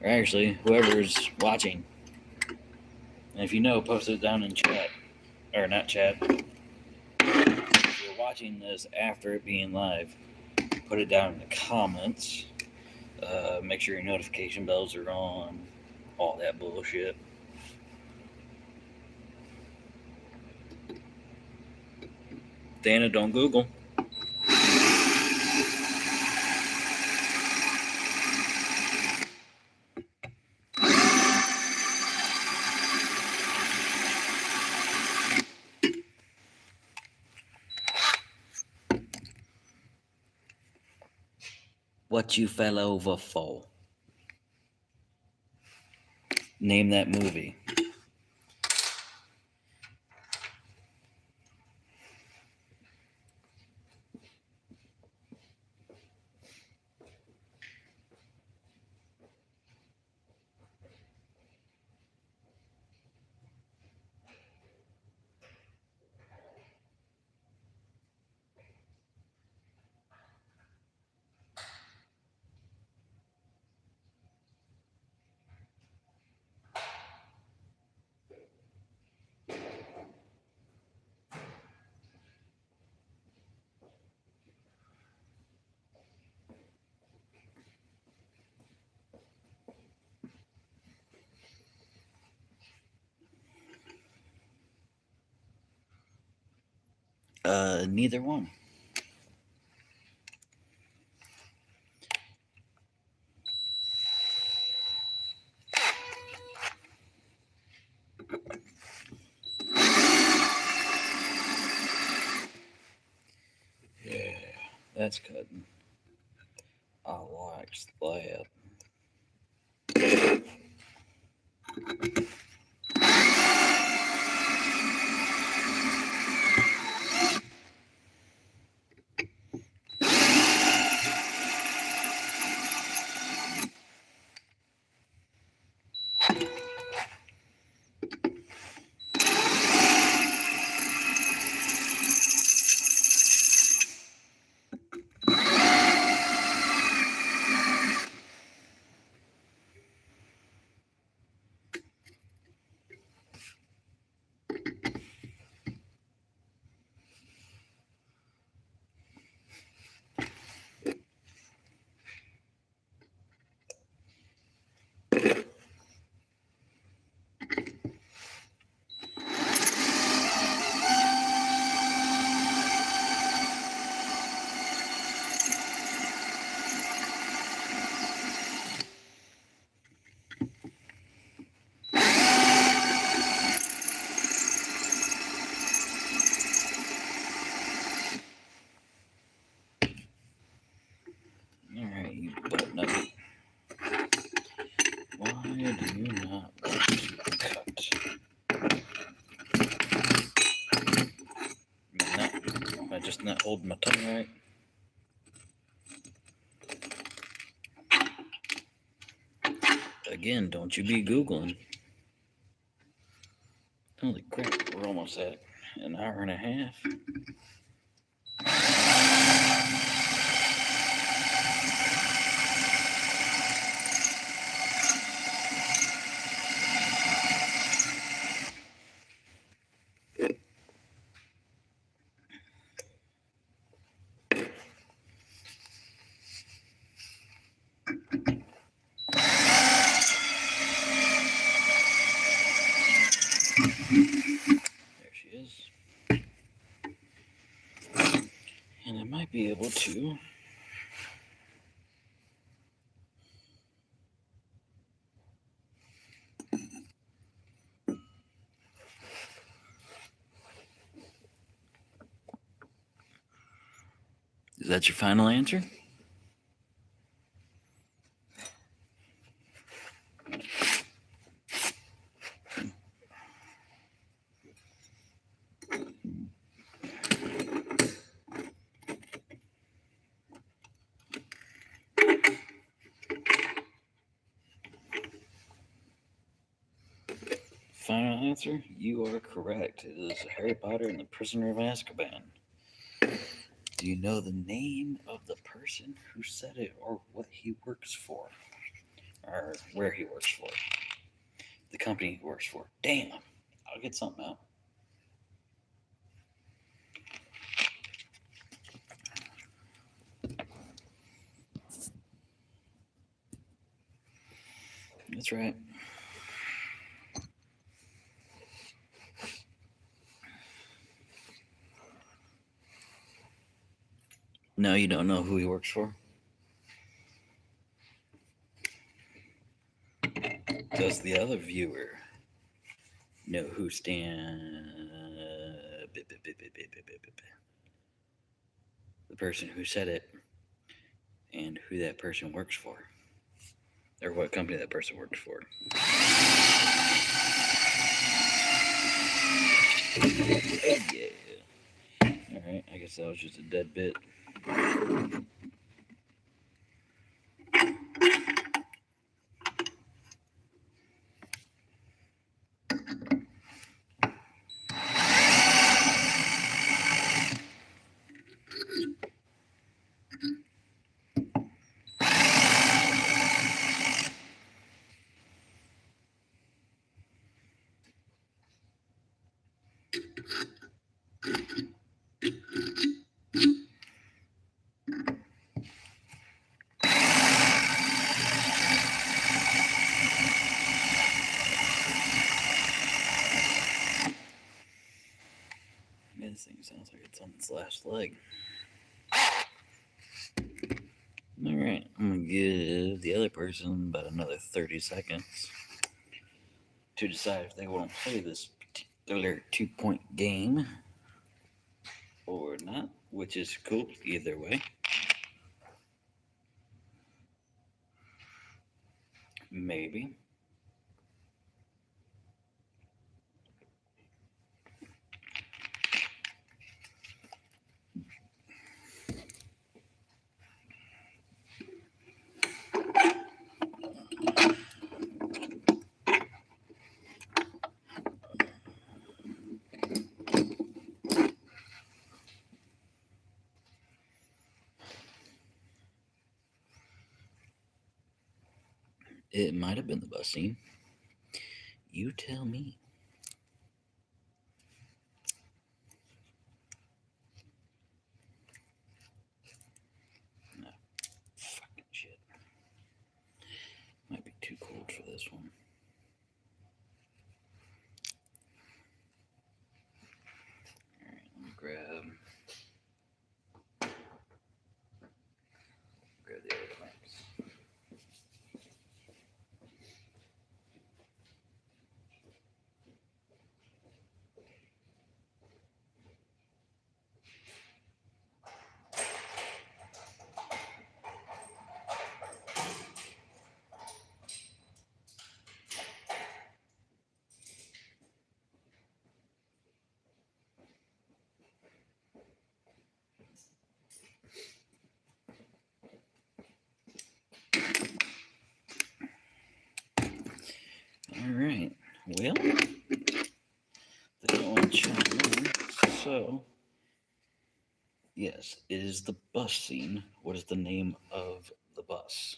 or actually, whoever's watching. And if you know, post it down in chat. Or not chat. If you're watching this after it being live, put it down in the comments. Make sure your notification bells are on. All that bullshit. Dana, don't Google. What you fell over for? Name that movie. Neither one. Yeah, that's cutting. I like that. Not holding my tongue right. Again, don't you be Googling. Holy crap, we're almost at an hour and a half. There she is. And I might be able to Is that your final answer? Final answer? You are correct. It is Harry Potter and the Prisoner of Azkaban. Do you know the name of the person who said it or what he works for? Or where he works for? The company he works for. Damn. I'll get something out. That's right. No, you don't know who he works for? Does the other viewer know who the person who said it and who that person works for? Or what company that person works for? Yeah. Alright, I guess that was just a dead bit. This thing sounds like it's on its last leg. Alright, I'm going to give the other person about another 30 seconds to decide if they want to play this particular 2-point game or not, which is cool either way. Maybe. It might have been the bus scene. You tell me. No, fucking shit. Might be too cold for this one. Alright, let me grab the other clamps. Well, they don't want to chime in. So, yes, it is the bus scene. What is the name of the bus?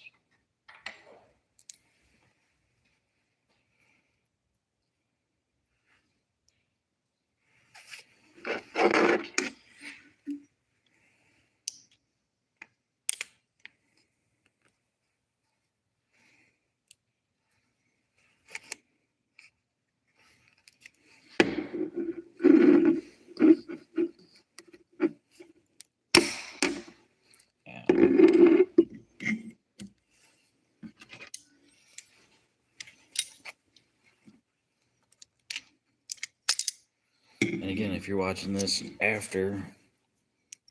And again, if you're watching this after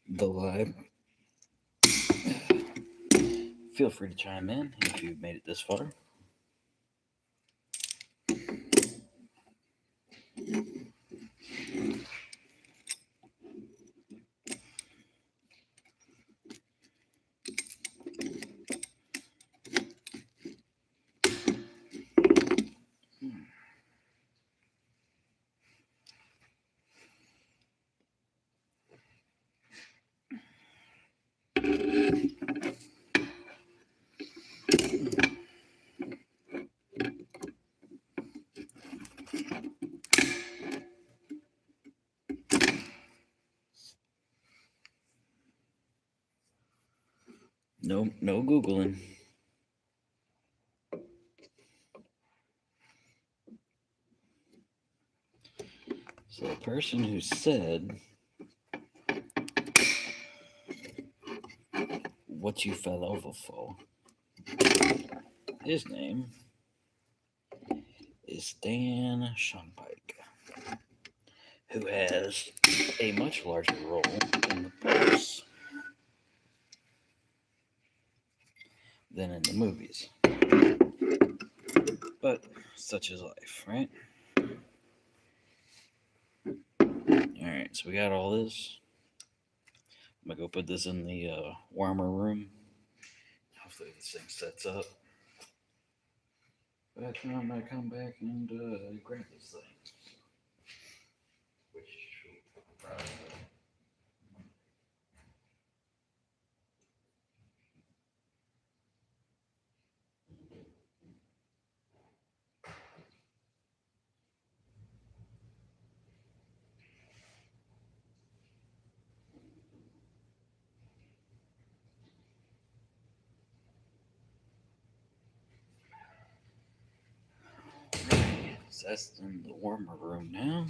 the live, feel free to chime in if you've made it this far. No Googling. So the person who said what you fell over for, his name is Dan Shunpike, who has a much larger role in the books than in the movies. But such is life, right? Alright, so we got all this. I'm gonna go put this in the warmer room. Hopefully this thing sets up. By the time I come back and grab this thing. Which should probably. Alright, so that's in the warmer room now.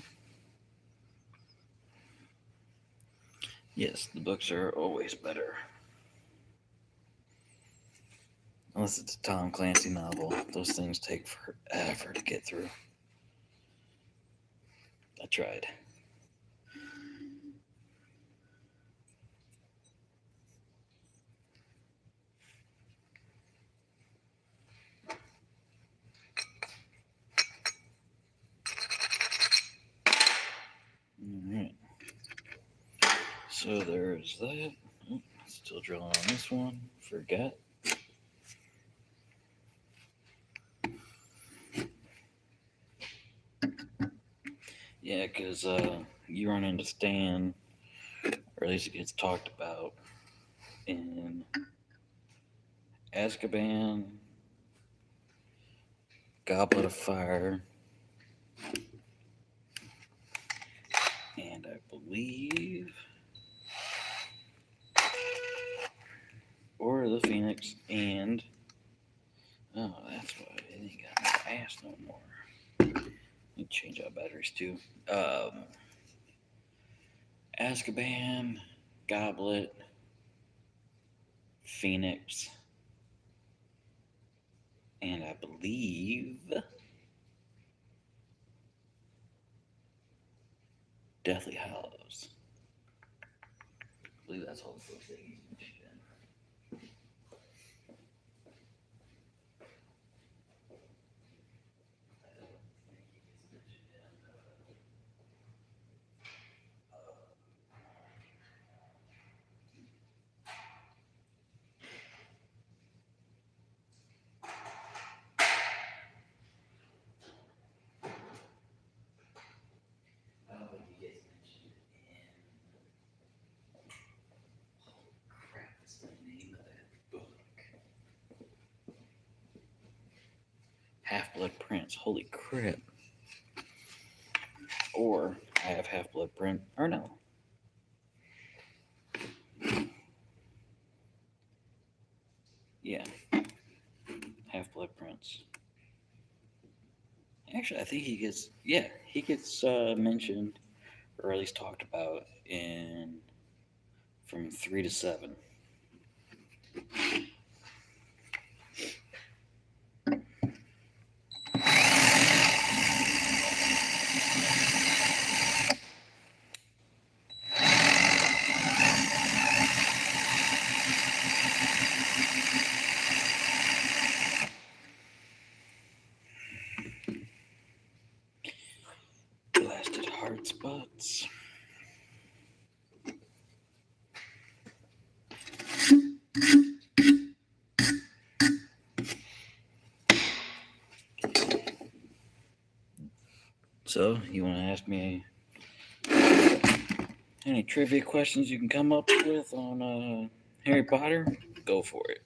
Yes, the books are always better. Unless it's a Tom Clancy novel. Those things take forever to get through. I tried. Alright. So there's that. Oh, still drilling on this one. Forgot. Yeah, because you run into Stan, or at least it gets talked about in Azkaban, Goblet of Fire, and I believe Order of the Phoenix, and oh, that's why it ain't got no ass no more. Let me change out batteries too. Azkaban, Goblet, Phoenix, and I believe Deathly Hallows. I believe that's all the books that he's mentioned in. Holy crap. Or I have Half-Blood Print. Or no. Yeah. Half-Blood Prince. Actually, I think he gets... Yeah, he gets mentioned, or at least talked about, in from 3 to 7. Blasted hard spots. So, you want to ask me any trivia questions you can come up with on Harry Potter? Go for it.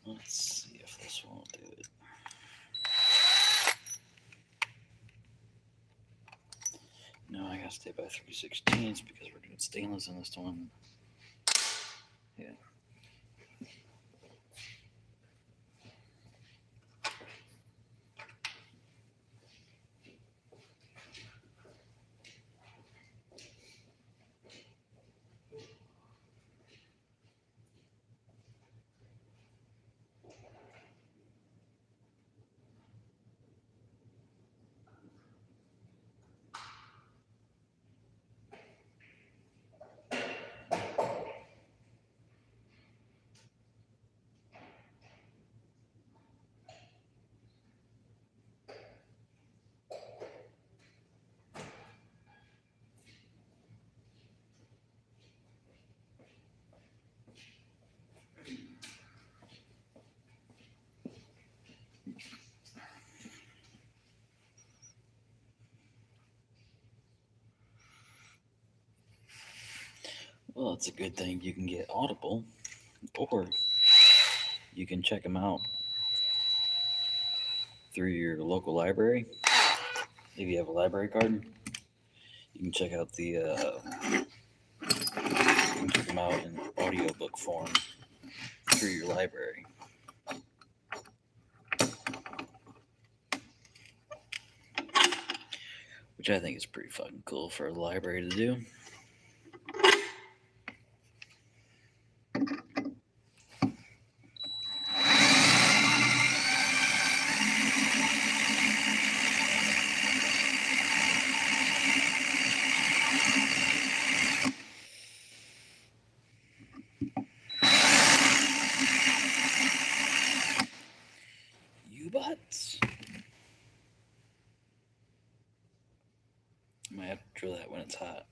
Let's see if this one will do it. No, I gotta stay by 3/16 because we're doing stainless in this one. Yeah. Well, it's a good thing you can get Audible, or you can check them out through your local library. If you have a library card, you can check out check them out in audiobook form through your library. Which I think is pretty fucking cool for a library to do. U-bots? I might have to drill that when it's hot.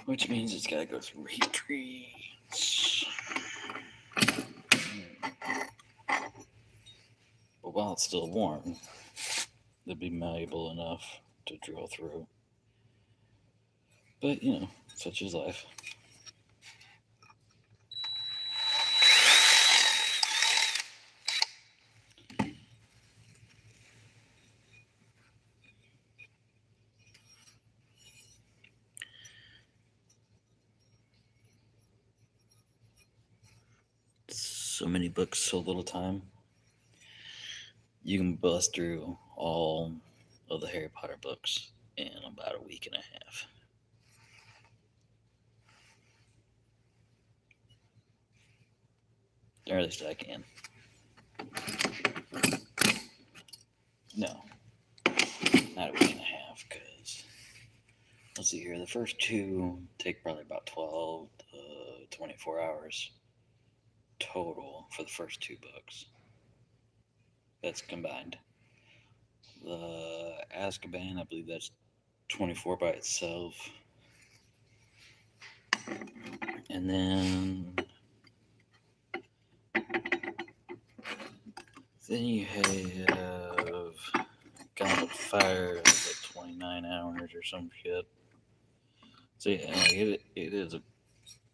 Which means it's gotta go through heat treats. But while it's still warm, it'll be malleable enough to drill through. But, you know, such is life. So many books, so little time. You can bust through all of the Harry Potter books in about a week and a half. Or at least I can. No. let's see here. The first two take probably about 12 to 24 hours total for the first two books. That's combined. The Azkaban, I believe that's 24 by itself. And then you have Goblet of Fire, that's like 29 hours or some shit. So yeah, it is a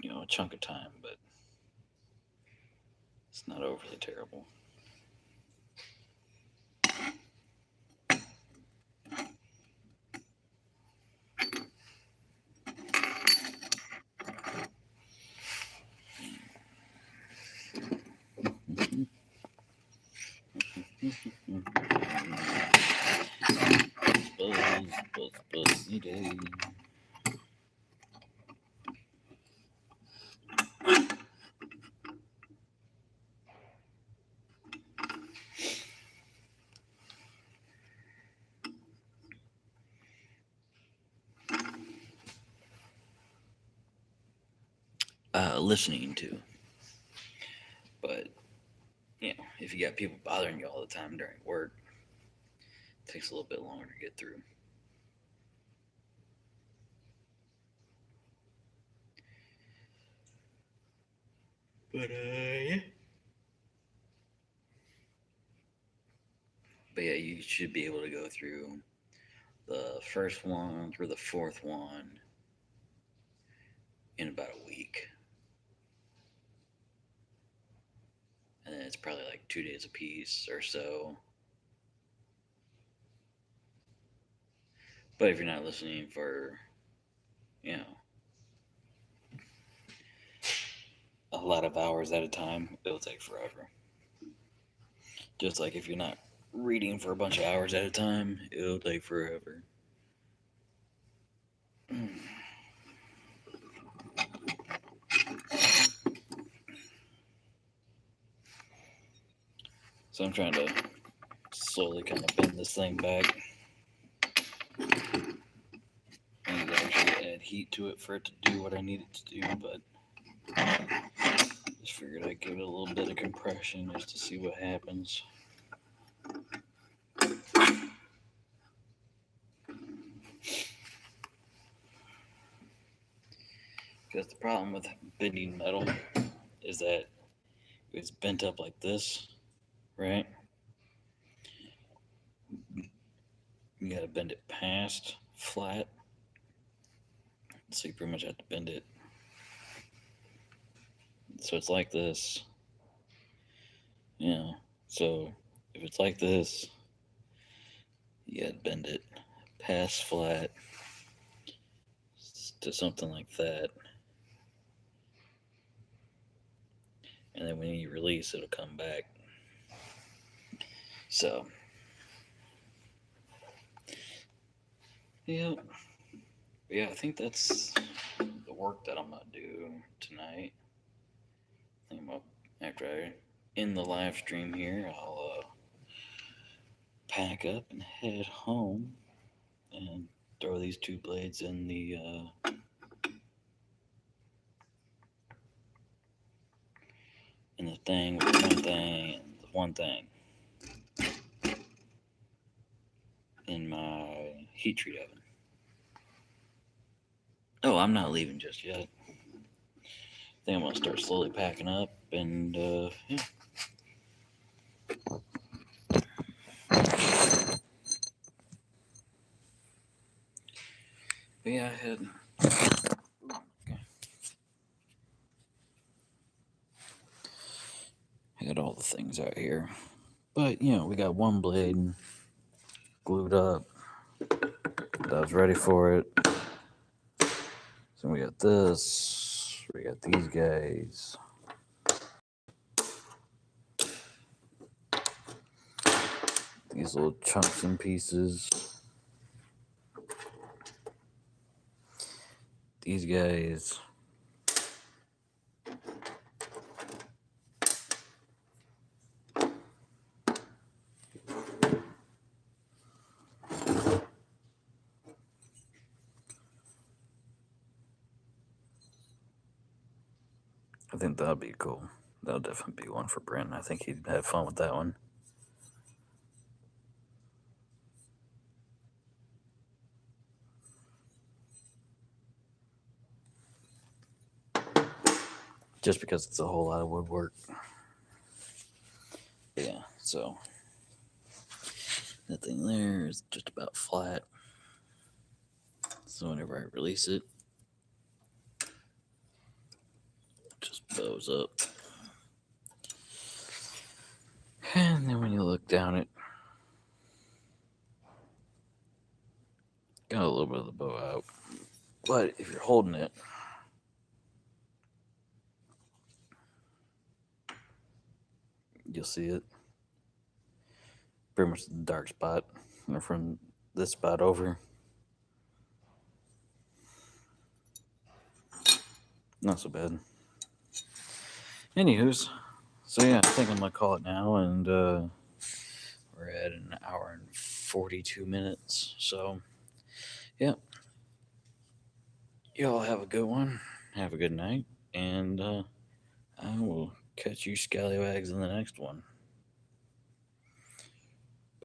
a chunk of time, but it's not overly terrible. Buzzy day. Listening to. But, if you got people bothering you all the time during work, it takes a little bit longer to get through. But, yeah. But, yeah, you should be able to go through the first one through the fourth one in about a week. And then it's probably like 2 days a piece or so. But if you're not listening for, a lot of hours at a time, it'll take forever. Just like if you're not reading for a bunch of hours at a time, it'll take forever. So I'm trying to slowly kind of bend this thing back. I need to actually add heat to it for it to do what I need it to do, but just figured I'd give it a little bit of compression just to see what happens. Because the problem with bending metal is that it's bent up like this, right? You gotta bend it past flat. So you pretty much have to bend it. So it's like this. So if it's like this, you gotta bend it past flat to something like that. And then when you release, it'll come back. So, yeah, I think that's the work that I'm gonna do tonight. I think after I end the live stream here, I'll pack up and head home and throw these two blades in the thing with one thing and the one thing in my heat treat oven. Oh, I'm not leaving just yet. I think I'm gonna start slowly packing up and yeah. But yeah, I had all the things out here. But, we got one blade glued up. I was ready for it. So we got this. We got these guys. These little chunks and pieces. These guys. I think that'll be cool. That'll definitely be one for Brent. I think he'd have fun with that one. Just because it's a whole lot of woodwork. Yeah, so that thing there is just about flat. So whenever I release it, it just bows up. And then when you look down it, got a little bit of the bow out. But if you're holding it, you'll see it. Pretty much the dark spot. And from this spot over. Not so bad. Anywho's, so yeah, I think I'm gonna call it now, and we're at an hour and 42 minutes. So, yeah, y'all have a good one. Have a good night, and I will catch you scallywags in the next one.